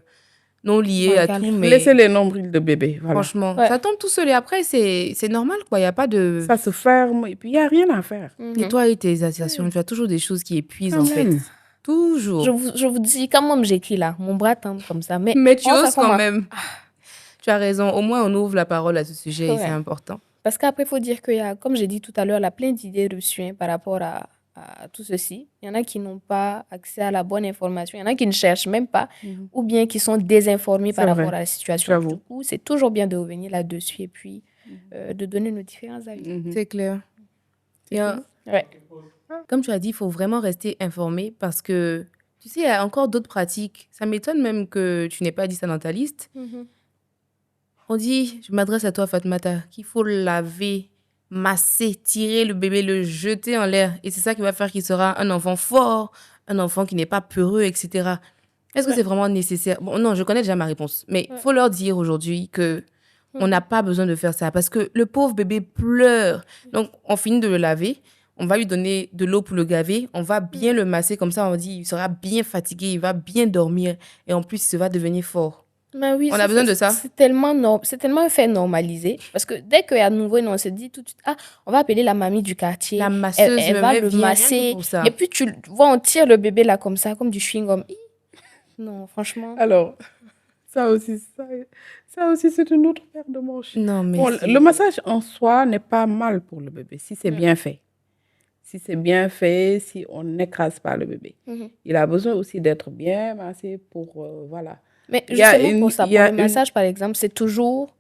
non liées à Bancales. tout, mais Laissez les nombrils de bébé. Voilà. franchement, Ouais. ça tombe tout seul. Et après, c'est normal, quoi. Il n'y a pas de... Ça se ferme et puis il n'y a rien à faire. Mhm. Nettoyer tes assertions. Tu as toujours des choses qui épuisent, Quand en fait. même. Toujours. Je vous dis, quand moi j'écris là, mon bras tombe comme ça. Mais Mais tu on oses fait quand comment? même. Tu as raison. Au moins, on ouvre la parole à ce sujet et Ouais. c'est important. Parce qu'après, il faut dire qu'il y a, comme j'ai dit tout à l'heure, il y a plein d'idées reçues par rapport à tout ceci. Il y en a qui n'ont pas accès à la bonne information. Il y en a qui ne cherchent même pas ou bien qui sont désinformés par C'est rapport vrai. à la situation. J'avoue. Du coup, c'est toujours bien de revenir là-dessus et puis de donner nos différents avis. Mhm. C'est clair. Ouais. Comme tu as dit, il faut vraiment rester informé parce que, tu sais, il y a encore d'autres pratiques. Ça m'étonne même que tu n'aies pas dit ça dans ta liste. On dit, je m'adresse à toi, Fatmata, qu'il faut laver, masser, tirer le bébé, le jeter en l'air. Et c'est ça qui va faire qu'il sera un enfant fort, un enfant qui n'est pas peureux, etc. Est-ce que c'est vraiment nécessaire? Bon, non, je connais déjà ma réponse. Mais il faut leur dire aujourd'hui que on n'a pas besoin de faire ça parce que le pauvre bébé pleure. Donc, on finit de le laver. On va lui donner de l'eau pour le gaver. On va bien le masser. Comme ça, on dit il sera bien fatigué, il va bien dormir. Et en plus, il va devenir fort. Mais oui, On a besoin de ça. C'est tellement un fait normalisé. Parce que dès qu'il y a de nouveau, on se dit tout de suite, on va appeler la mamie du quartier. La masseuse, elle va le masser. Pour ça. Et puis, tu vois, on tire le bébé là comme ça, comme du chewing-gum. Non, franchement. Alors, ça aussi, c'est une autre paire de manches. Non, mais bon, le massage en soi n'est pas mal pour le bébé, si c'est bien fait. Si c'est bien fait, si on n'écrase pas le bébé. Il a besoin aussi d'être bien massé pour, voilà. Mais justement pour ça, pour le massage, par exemple, c'est toujours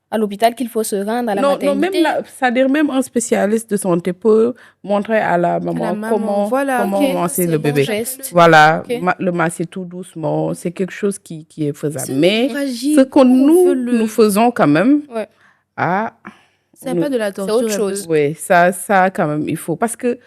à l'hôpital qu'il faut se rendre, à la maternité. Non, même c'est-à-dire même un spécialiste de santé peut montrer à la maman comment masser le bébé. Voilà, le masser tout doucement, c'est quelque chose qui est faisable. Mais ce que nous faisons quand même, c'est pas de la torture. C'est autre chose. Oui, ça quand même, il faut. Parce que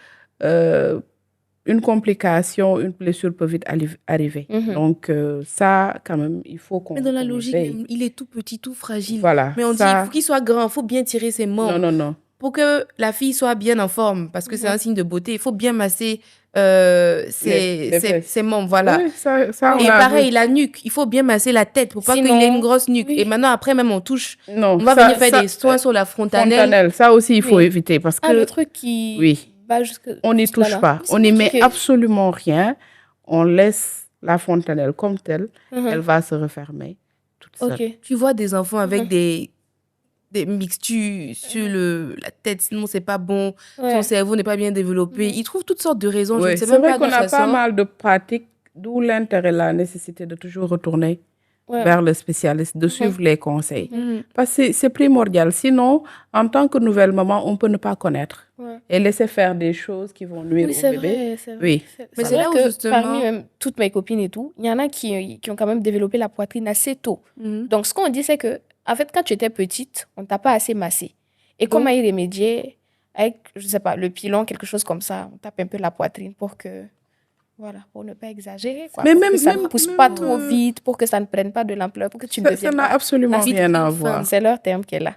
une complication, une blessure peut vite arriver. Donc, ça, quand même, il faut qu'on... Mais dans la logique, il est tout petit, tout fragile. Voilà. Mais on dit, il faut qu'il soit grand, il faut bien tirer ses membres. Non. Pour que la fille soit bien en forme, parce que c'est un signe de beauté, il faut bien masser ses membres, voilà. Oui, ça et pareil, la nuque, il faut bien masser la tête pour pas qu'il ait une grosse nuque. Oui. Et maintenant, après, même on touche, on va venir faire des soins sur la frontanelle. Ça aussi, il faut éviter parce que... le truc qui... Oui. On n'y touche pas. On n'y met absolument rien. On laisse la fontanelle comme telle. Elle va se refermer toute seule. Tu vois des enfants avec des mixtures sur la tête, sinon c'est pas bon. Son cerveau n'est pas bien développé. Ils trouvent toutes sortes de raisons. Je ne sais même pas d'où ça sort. C'est vrai qu'on a pas mal de pratiques, d'où l'intérêt, la nécessité de toujours retourner vers le spécialiste, de suivre les conseils. Parce que c'est primordial. Sinon, en tant que nouvelle maman, on peut ne pas connaître et laisser faire des choses qui vont nuire au bébé. C'est vrai. Oui, mais c'est là où justement... Parmi même toutes mes copines et tout, il y en a qui ont quand même développé la poitrine assez tôt. Donc, ce qu'on dit, c'est que, en fait, quand tu étais petite, on ne t'a pas assez massé. Et comment y remédier avec, je ne sais pas, le pilon, quelque chose comme ça, on tape un peu la poitrine pour que... Voilà, pour ne pas exagérer. Quoi, mais pour que ça ne pousse pas trop vite, pour que ça ne prenne pas de l'ampleur, pour que tu ne deviennes pas... Ça n'a absolument rien à voir. C'est leur terme qui est là.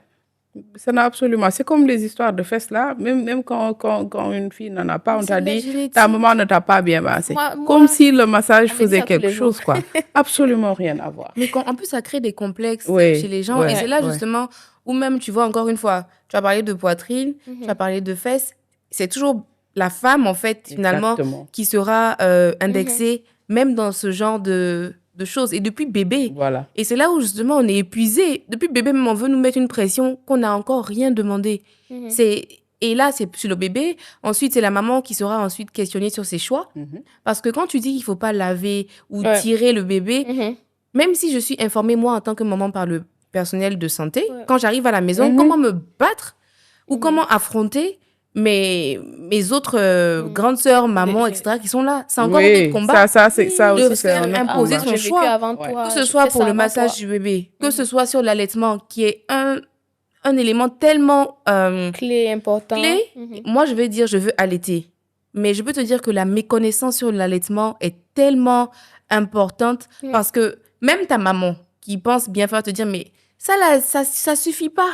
Ça n'a absolument... C'est comme les histoires de fesses là. Même quand une fille n'en a pas, on t'a dit, ta maman ne t'a pas bien massé. Comme si le massage faisait quelque chose, quoi. Absolument rien à voir. Mais en plus, ça crée des complexes chez les gens. Et c'est là, justement, où même, tu vois, encore une fois, tu as parlé de poitrine, tu as parlé de fesses. C'est toujours... la femme, en fait, finalement, qui sera indexée, même dans ce genre de choses. Et depuis bébé. Voilà. Et c'est là où, justement, on est épuisé. Depuis bébé, même, on veut nous mettre une pression qu'on n'a encore rien demandé. Et là, c'est sur le bébé. Ensuite, c'est la maman qui sera ensuite questionnée sur ses choix. Parce que quand tu dis qu'il ne faut pas laver ou tirer le bébé, même si je suis informée, moi, en tant que maman, par le personnel de santé, quand j'arrive à la maison, comment me battre ou comment affronter mes autres grandes sœurs, mamans, etc., qui sont là. C'est encore un autre combat. Ça aussi, c'est imposer son choix. Avant toi, que ce soit pour le massage du bébé, que ce soit sur l'allaitement, qui est un élément tellement... clé, important. Moi, je vais dire, je veux allaiter. Mais je peux te dire que la méconnaissance sur l'allaitement est tellement importante parce que même ta maman, qui pense bien faire, te dire, mais ça, là, ça suffit pas.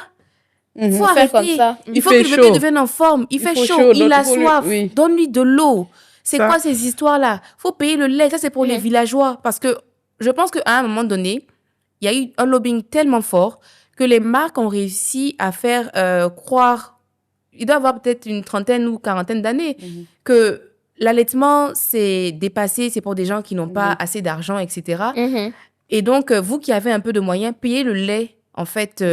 Il faut arrêter. Comme ça. Il faut que le bébé devienne en forme. Il fait chaud, il a soif. Donne-lui de l'eau. C'est quoi ces histoires-là? Il faut payer le lait. Ça, c'est pour les villageois. Parce que je pense qu'à un moment donné, il y a eu un lobbying tellement fort que les marques ont réussi à faire croire, il doit avoir peut-être une trentaine ou quarantaine d'années, que l'allaitement, c'est dépassé, c'est pour des gens qui n'ont pas assez d'argent, etc. Et donc, vous qui avez un peu de moyens, payez le lait, en fait...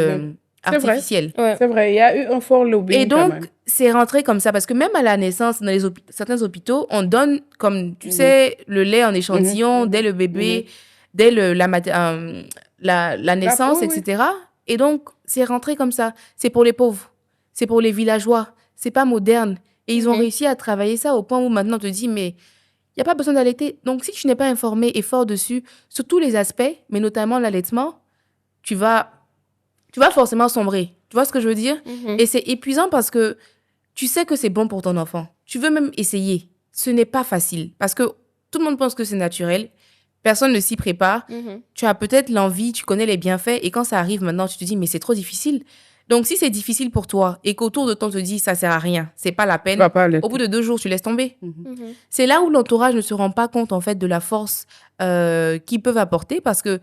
artificielle. C'est vrai, il y a eu un fort lobbying. Et donc, c'est rentré comme ça, parce que même à la naissance, dans certains hôpitaux, on donne, comme tu sais, le lait en échantillon dès le bébé, dès la naissance, etc. Et donc, c'est rentré comme ça. C'est pour les pauvres, c'est pour les villageois, c'est pas moderne. Et ils ont réussi à travailler ça au point où maintenant on te dit, mais il n'y a pas besoin d'allaiter. Donc, si tu n'es pas informé et fort dessus, sur tous les aspects, mais notamment l'allaitement, tu vas forcément sombrer. Tu vois ce que je veux dire? Et c'est épuisant parce que tu sais que c'est bon pour ton enfant. Tu veux même essayer. Ce n'est pas facile parce que tout le monde pense que c'est naturel. Personne ne s'y prépare. Tu as peut-être l'envie, tu connais les bienfaits et quand ça arrive maintenant, tu te dis mais c'est trop difficile. Donc si c'est difficile pour toi et qu'autour de toi on te dit ça sert à rien, c'est pas la peine. Au bout de 2 jours, tu laisses tomber. C'est là où l'entourage ne se rend pas compte en fait de la force qu'ils peuvent apporter parce que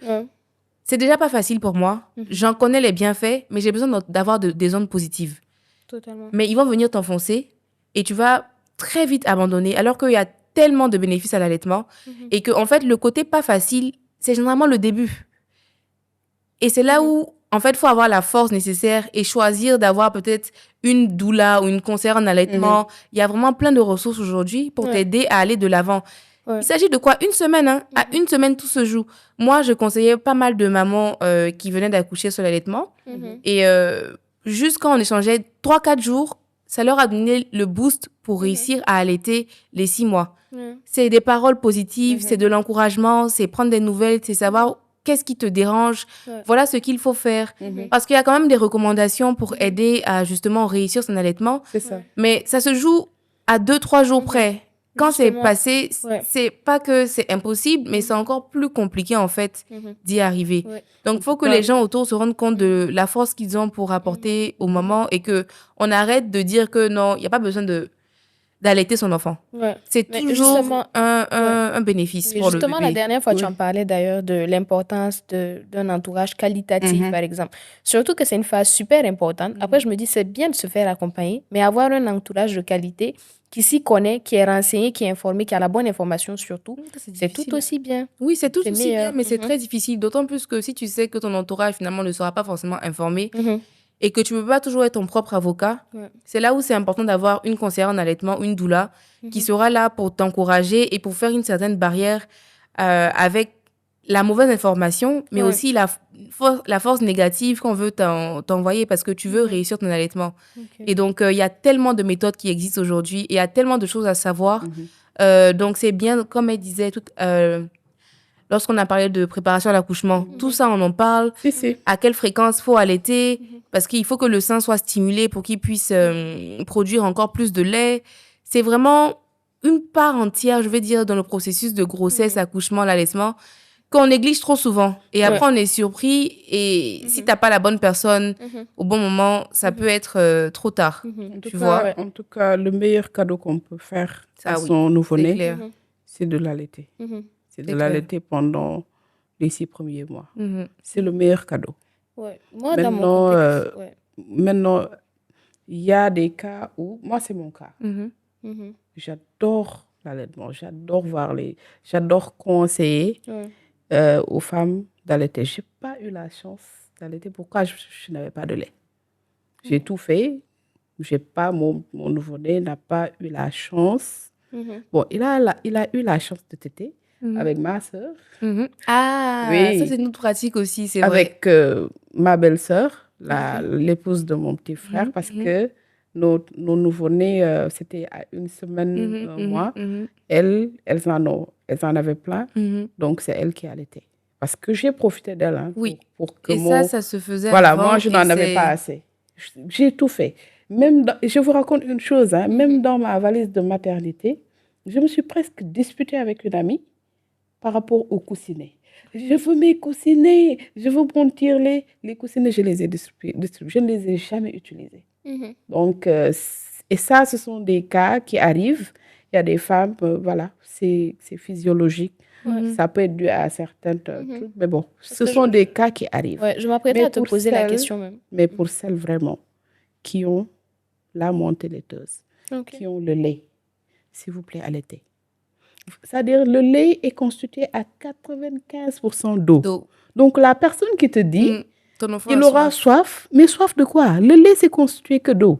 c'est déjà pas facile pour moi. J'en connais les bienfaits, mais j'ai besoin d'avoir des ondes positives. Totalement. Mais ils vont venir t'enfoncer et tu vas très vite abandonner alors qu'il y a tellement de bénéfices à l'allaitement et que en fait le côté pas facile, c'est généralement le début. Et c'est là où en fait, il faut avoir la force nécessaire et choisir d'avoir peut-être une doula ou une conseillère en allaitement. Il y a vraiment plein de ressources aujourd'hui pour t'aider à aller de l'avant. Il s'agit de quoi? Une semaine, hein? À une semaine, tout se joue. Moi, je conseillais pas mal de mamans qui venaient d'accoucher sur l'allaitement. Et juste quand on échangeait 3-4 jours, ça leur a donné le boost pour réussir à allaiter les 6 mois. C'est des paroles positives, c'est de l'encouragement, c'est prendre des nouvelles, c'est savoir qu'est-ce qui te dérange, voilà ce qu'il faut faire. Parce qu'il y a quand même des recommandations pour aider à justement réussir son allaitement. C'est ça. Mais ça se joue à 2-3 jours près. Quand c'est passé, c'est pas que c'est impossible, mais c'est encore plus compliqué en fait d'y arriver. Donc il faut que les gens autour se rendent compte de la force qu'ils ont pour apporter au moment et que on arrête de dire que non, il n'y a pas besoin d'allaiter son enfant. C'est toujours un bénéfice pour le bébé. Justement, la dernière fois, tu en parlais d'ailleurs de l'importance d'un entourage qualitatif, par exemple. Surtout que c'est une phase super importante. Après, je me dis, c'est bien de se faire accompagner, mais avoir un entourage de qualité qui s'y connaît, qui est renseigné, qui est informé, qui a la bonne information surtout, c'est tout aussi bien. Oui, c'est tout aussi bien, mais c'est très difficile. D'autant plus que si tu sais que ton entourage, finalement, ne sera pas forcément informé, et que tu ne peux pas toujours être ton propre avocat, c'est là où c'est important d'avoir une conseillère en allaitement, une doula, qui sera là pour t'encourager et pour faire une certaine barrière avec la mauvaise information, mais aussi la force négative qu'on veut t'envoyer parce que tu veux réussir ton allaitement. Et donc, il y a tellement de méthodes qui existent aujourd'hui et il y a tellement de choses à savoir. Donc, c'est bien, comme elle disait, lorsqu'on a parlé de préparation à l'accouchement, tout ça, on en parle. À quelle fréquence il faut allaiter, parce qu'il faut que le sein soit stimulé pour qu'il puisse produire encore plus de lait. C'est vraiment une part entière, je vais dire, dans le processus de grossesse, accouchement, l'allaitement, qu'on néglige trop souvent. Et après, on est surpris. Et si tu n'as pas la bonne personne au bon moment, ça peut être trop tard. Tu vois? En tout cas, le meilleur cadeau qu'on peut faire à son nouveau-né, c'est de l'allaiter. C'est de l'allaiter pendant les 6 premiers mois. C'est le meilleur cadeau. Moi, dans mon contexte, maintenant, il y a des cas où... Moi, c'est mon cas. J'adore l'allaitement. J'adore conseiller aux femmes d'allaiter. Je n'ai pas eu la chance d'allaiter. Pourquoi je n'avais pas de lait? J'ai tout fait. Mon nouveau-né n'a pas eu la chance. Bon, il a eu la chance de téter avec ma sœur. Ah, ça c'est une autre pratique aussi, c'est vrai. Avec ma belle-sœur, l'épouse de mon petit frère, parce que nos nouveau-nés, c'était à 1 semaine, 1 mois. Elles en avaient plein, donc c'est elle qui allaitait. Parce que j'ai profité d'elle pour que ça se faisait Voilà, avant, moi, je n'en avais pas assez. J'ai tout fait. Je vous raconte une chose, même dans ma valise de maternité, je me suis presque disputée avec une amie par rapport aux coussinets. Je veux mes coussinets, je veux mon tire-lait. Les coussinets, je les ai distribués. Je ne les ai jamais utilisés. Donc, et ça, ce sont des cas qui arrivent. Il y a des femmes, voilà, c'est physiologique. Ça peut être dû à certains trucs, mais bon, ce sont des cas qui arrivent. Je m'apprêtais à te poser la question même. Mais pour celles vraiment qui ont la montée laiteuse, qui ont le lait, s'il vous plaît, allaitez. C'est-à-dire, le lait est constitué à 95% d'eau. Donc, la personne qui te dit qu'il aura soif, mais soif de quoi? Le lait, c'est constitué que d'eau.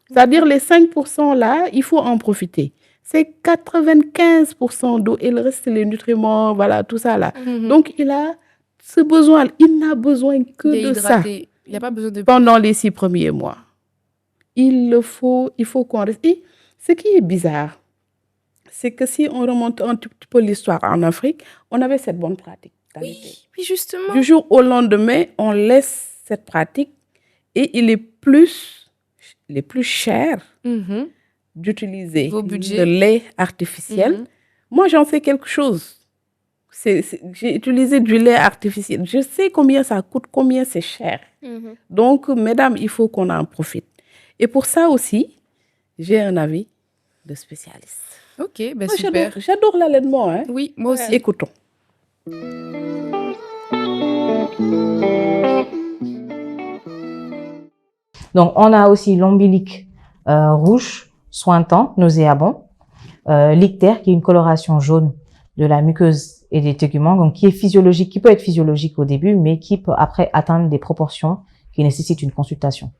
C'est-à-dire, les 5% là, il faut en profiter. C'est 95% d'eau et le reste, c'est les nutriments, voilà, tout ça là. Donc, il a ce besoin, il n'a besoin que de ça. Il n'y a pas besoin de... Pendant les 6 premiers mois. Il faut qu'on reste... Et Ce qui est bizarre, c'est que si on remonte un tout petit peu l'histoire en Afrique, on avait cette bonne pratique d'allaiter. Oui, justement. Du jour au lendemain, on laisse cette pratique et il est plus cher Mhm. d'utiliser Vos budgets. le lait artificiel. Mhm. Moi, j'en sais quelque chose. J'ai utilisé du lait artificiel. Je sais combien ça coûte, combien c'est cher. Mhm. Donc, mesdames, il faut qu'on en profite. Et pour ça aussi, j'ai un avis de spécialiste. Ok, ben Moi, super. j'adore l'allaitement. Hein. Oui, moi aussi. Écoutons. Donc, on a aussi l'ombilic rouge, sointant, nauséabond. L'ictère, qui est une coloration jaune de la muqueuse et des téguments, donc qui est physiologique, qui peut être physiologique au début, mais qui peut après atteindre des proportions qui nécessitent une consultation.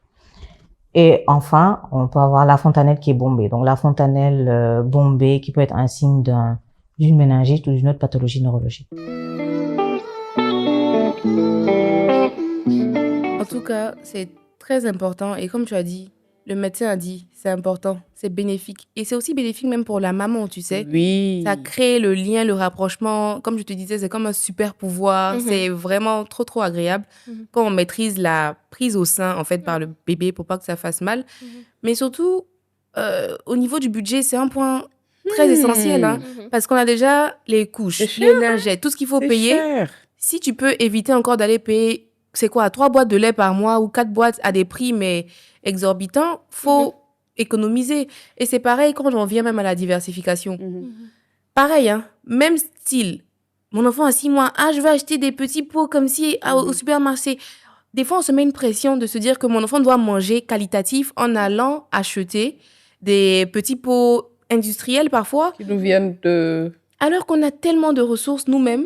Et enfin, on peut avoir la fontanelle qui est bombée. Donc, la fontanelle bombée qui peut être un signe d'une méningite ou d'une autre pathologie neurologique. En tout cas, c'est très important. Et comme tu as dit, le médecin a dit, c'est important, c'est bénéfique. Et c'est aussi bénéfique même pour la maman, tu sais. Oui. Ça crée le lien, le rapprochement. Comme je te disais, c'est comme un super pouvoir. Mhm. C'est vraiment trop, trop agréable Mhm. quand on maîtrise la prise au sein, en fait, par le bébé pour pas que ça fasse mal. Mhm. Mais surtout, au niveau du budget, c'est un point très essentiel. Hein, Mhm. parce qu'on a déjà les couches, C'est cher, les lingettes, tout ce qu'il faut C'est payer. cher. Si tu peux éviter encore d'aller payer, c'est quoi, 3 boîtes de lait par mois ou 4 boîtes à des prix, mais exorbitants, faut économiser. Et c'est pareil quand on vient même à la diversification. Mhm. Pareil, hein, même style. Mon enfant a 6 mois, je vais acheter des petits pots comme si au supermarché. Des fois, on se met une pression de se dire que mon enfant doit manger qualitatif en allant acheter des petits pots industriels parfois, Qui nous viennent de... alors qu'on a tellement de ressources nous-mêmes.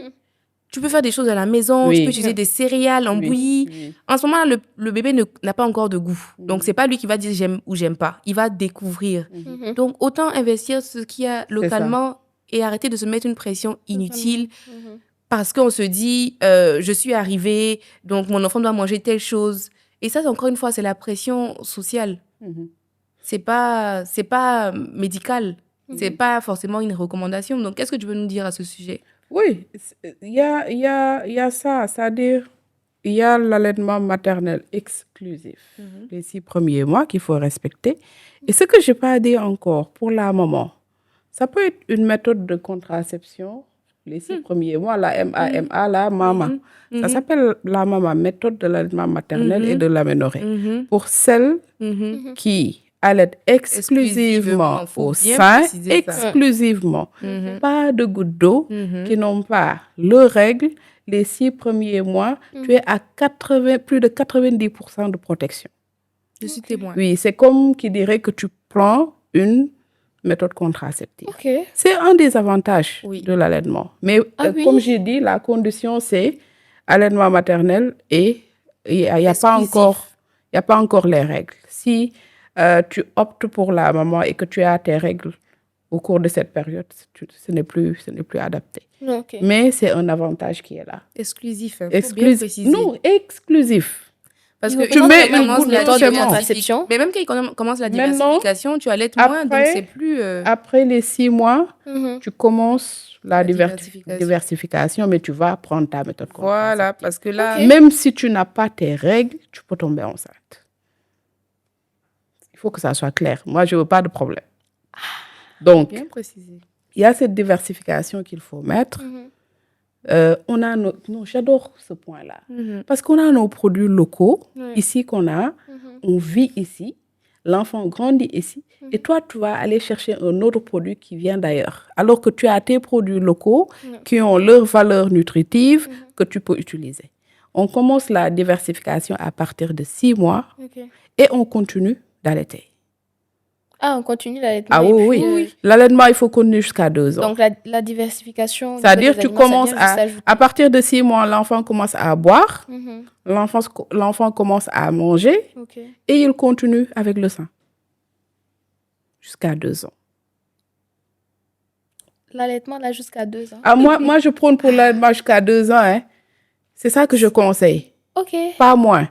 Tu peux faire des choses à la maison, tu Oui. peux utiliser des céréales en bouillie. Oui. En ce moment-là, le bébé n'a pas encore de goût. Donc, c'est pas lui qui va dire j'aime ou j'aime pas. Il va découvrir. Mhm. Donc, autant investir ce qu'il y a localement et arrêter de se mettre une pression inutile Mhm. parce qu'on se dit je suis arrivée, donc mon enfant doit manger telle chose. Et ça, encore une fois, c'est la pression sociale. Mhm. C'est pas médical. C'est pas forcément une recommandation. Donc, qu'est-ce que tu veux nous dire à ce sujet? Oui, il y a ça, c'est-à-dire, il y a l'allaitement maternel exclusif, les 6 premiers mois qu'il faut respecter. Et ce que je n'ai pas dit encore pour la maman, ça peut être une méthode de contraception, les 6 premiers mois, la MAMA, la maman. Ça s'appelle la maman, méthode de l'allaitement maternel et de l'aménorrhée. Pour celles qui allaitent exclusivement faut au bien sein, préciser ça. exclusivement, pas de gouttes d'eau, qui n'ont pas leurs règles, les 6 premiers mois, tu es à plus de 90% de protection. Je suis témoin. Oui, c'est comme qui dirait que tu prends une méthode contraceptive. Ok. C'est un des avantages Oui. de l'allaitement. Mais oui. comme j'ai dit, la condition, c'est allaitement maternel et il n'y a pas encore les règles. Si tu optes pour la maman et que tu as tes règles au cours de cette période, ce n'est plus adapté. Ok. Mais c'est un avantage qui est là. Exclusif. Hein. Faut bien préciser. Non, exclusif. Parce Il que faut tu quand mets même une commence goutte la de méthode de sément. contraception. Mais même quand il commence la Maintenant, diversification, tu allaites moins, donc après- c'est plus... Après les 6 mois, Mhm. tu commences la diversification. diversification, mais tu vas prendre ta méthode contraceptive. Voilà, parce que là... Même si tu n'as pas tes règles, tu peux tomber enceinte. Il faut que ça soit clair. Moi, je ne veux pas de problème. Donc, Bien précisé. il y a cette diversification qu'il faut mettre. On a non, j'adore ce point-là. Parce qu'on a nos produits locaux, ici qu'on a, on vit ici, l'enfant grandit ici, et toi, tu vas aller chercher un autre produit qui vient d'ailleurs. Alors que tu as tes produits locaux qui ont leur valeur nutritive que tu peux utiliser. On commence la diversification à partir de 6 mois et on continue d'allaiter. Ah, on continue l'allaitement. Ah et oui, puis, oui. L'allaitement, il faut continuer jusqu'à 2 ans. Donc, la diversification. au C'est-à-dire niveau tu des aliments, ça commences vient juste s'ajouter. à partir de 6 mois, l'enfant commence à boire, Mhm. l'enfant commence à manger Ok. et il continue avec le sein jusqu'à 2 ans. L'allaitement, là, jusqu'à 2 ans. Ah, moi, je prône pour l'allaitement jusqu'à 2 ans. Hein. C'est ça que je conseille, Ok. pas moins.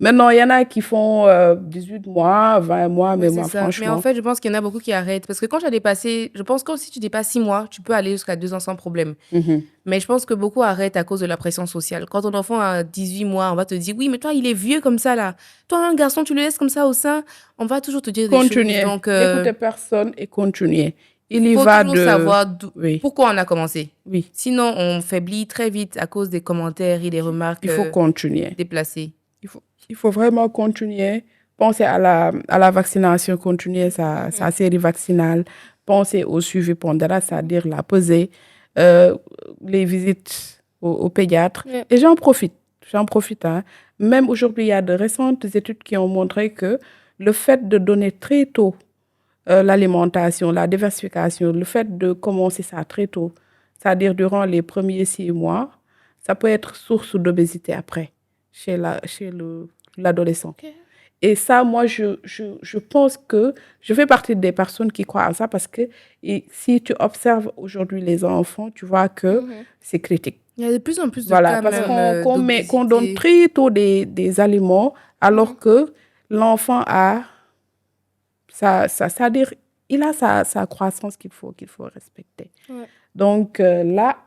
Maintenant, il y en a qui font 18 mois, 20 mois, mais Oui, moi, c'est ça. Mais en franchement... fait, je pense qu'il y en a beaucoup qui arrêtent. Parce que quand j'ai dépassé, je pense que si tu dépasses 6 mois, tu peux aller jusqu'à 2 ans sans problème. Mhm. Mais je pense que beaucoup arrêtent à cause de la pression sociale. Quand ton enfant a 18 mois, on va te dire, oui, mais toi, il est vieux comme ça, là. Toi, un garçon, tu le laisses comme ça au sein, on va toujours te dire des choses. Continuez. Donc, N'écoutez personne et continuez. Il y faut va toujours de... savoir Oui, pourquoi on a commencé. oui. Sinon, on faiblit très vite à cause des commentaires et des remarques Il faut continuer. déplacées. Il faut vraiment continuer. Pensez à la vaccination, continuer sa série vaccinale. Pensez au suivi pondéral, c'est-à-dire la pesée, les visites au pédiatre. Ouais. Et j'en profite. Hein. Même aujourd'hui, il y a de récentes études qui ont montré que le fait de donner très tôt l'alimentation, la diversification, le fait de commencer ça très tôt, c'est-à-dire durant les premiers 6 mois, ça peut être source d'obésité après, chez l'adolescent. Ok. Et ça, moi, je pense que je fais partie des personnes qui croient à ça parce que si tu observes aujourd'hui les enfants, tu vois que c'est critique. Il y a de plus en plus de Voilà, cas parce même qu'on donne d'obésité. très tôt des aliments alors que l'enfant a c'est-à-dire, il a sa croissance qu'il faut respecter. Ouais. Donc là,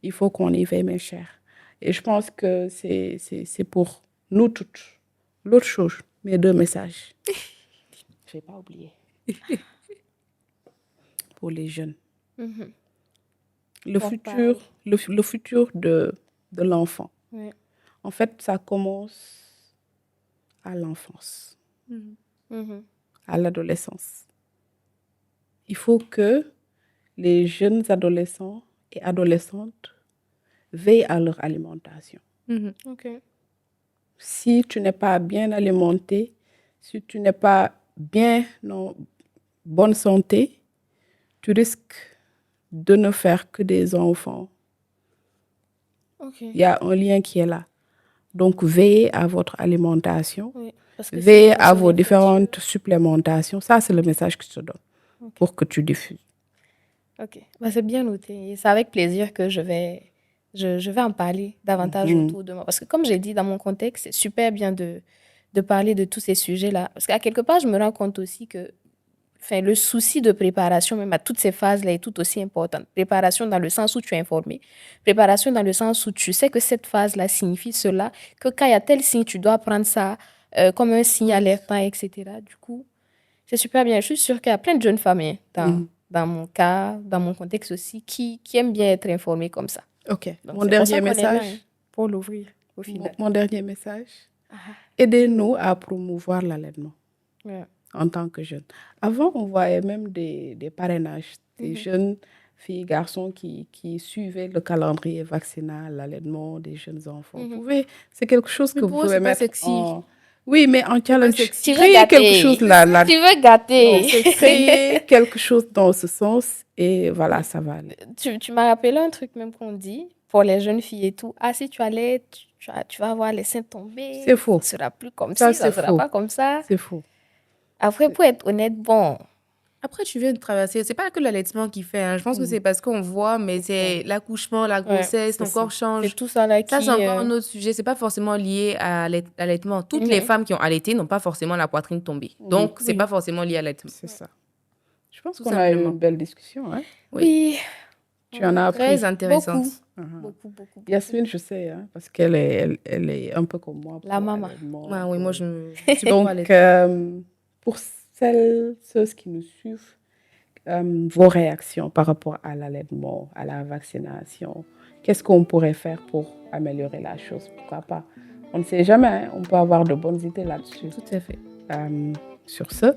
il faut qu'on y veille, mes chers. Et je pense que c'est pour nous toutes. L'autre chose, mes 2 messages. Je n'ai pas oublié. Pour les jeunes. Mhm. Le Bon, futur, le futur de l'enfant. Ouais. En fait, ça commence à l'enfance, Mhm. à l'adolescence. Il faut que les jeunes adolescents et adolescentes veillent à leur alimentation. Ok. Si tu n'es pas bien alimenté, si tu n'es pas bien en bonne santé, tu risques de ne faire que des enfants. Ok. Il y a un lien qui est là. Donc, veillez à votre alimentation, Oui, parce que veillez sinon, à sur vos les différentes supplémentations. Ça, c'est le message que je te donne Ok. pour que tu diffuses. Ok, bah, c'est bien noté. Et c'est avec plaisir que je vais en parler davantage autour de moi. Parce que comme j'ai dit, dans mon contexte, c'est super bien de parler de tous ces sujets-là. Parce qu'à quelque part, je me rends compte aussi que le souci de préparation, même à toutes ces phases-là, est tout aussi importante. Préparation dans le sens où tu es informé. Préparation dans le sens où tu sais que cette phase-là signifie cela, que quand il y a tel signe, tu dois prendre ça comme un signe alertant, etc. Du coup, c'est super bien. Je suis sûre qu'il y a plein de jeunes femmes, hein, dans mon cas, dans mon contexte aussi, qui aiment bien être informées comme ça. OK. Donc, Mon c'est pour dernier ça qu'on est là, message. hein, pour l'ouvrir au final. Mon dernier message. Aidez-nous à promouvoir l'allaitement Ouais. en tant que jeunes. Avant, on voyait même des parrainages, des jeunes filles, garçons qui suivaient le calendrier vaccinal, l'allaitement des jeunes enfants. C'est quelque chose Mais que pour vous eux, pouvez c'est pas mettre sexy. en... Oui, mais en challenge, sexy. Tu veux créer gâter. quelque chose là. Tu veux gâter. Créer quelque chose dans ce sens et voilà, ça va aller. Tu m'as rappelé un truc même qu'on dit pour les jeunes filles et tout. Ah, si tu allais, tu vas voir les seins tomber. C'est faux. Ça ne sera plus comme Ça, ci, ça ne c'est sera faux. pas comme ça. C'est faux. Après, pour être honnête, bon, Après, tu viens de traverser. C'est pas que l'allaitement qui fait. Hein. Je pense que c'est parce qu'on voit, mais c'est l'accouchement, la grossesse, ton corps change. c'est tout ça là Ça, qui... c'est encore un autre sujet. C'est pas forcément lié à l'allaitement. Toutes les femmes qui ont allaité n'ont pas forcément la poitrine tombée. Donc, c'est pas forcément lié à l'allaitement. C'est ça. Je pense Tout qu'on a eu simplement. une belle discussion. Hein? Oui. Tu en as appris. Très intéressante. Beaucoup. Yasmine, je sais, hein, parce qu'elle est, elle est un peu comme moi. La maman. Ah oui, moi, je suis Donc, pour ceux qui nous suivent, vos réactions par rapport à l'allaitement, à la vaccination, qu'est-ce qu'on pourrait faire pour améliorer la chose? Pourquoi pas? On ne sait jamais, hein, on peut avoir de bonnes idées là-dessus. Tout à fait. Sur ce,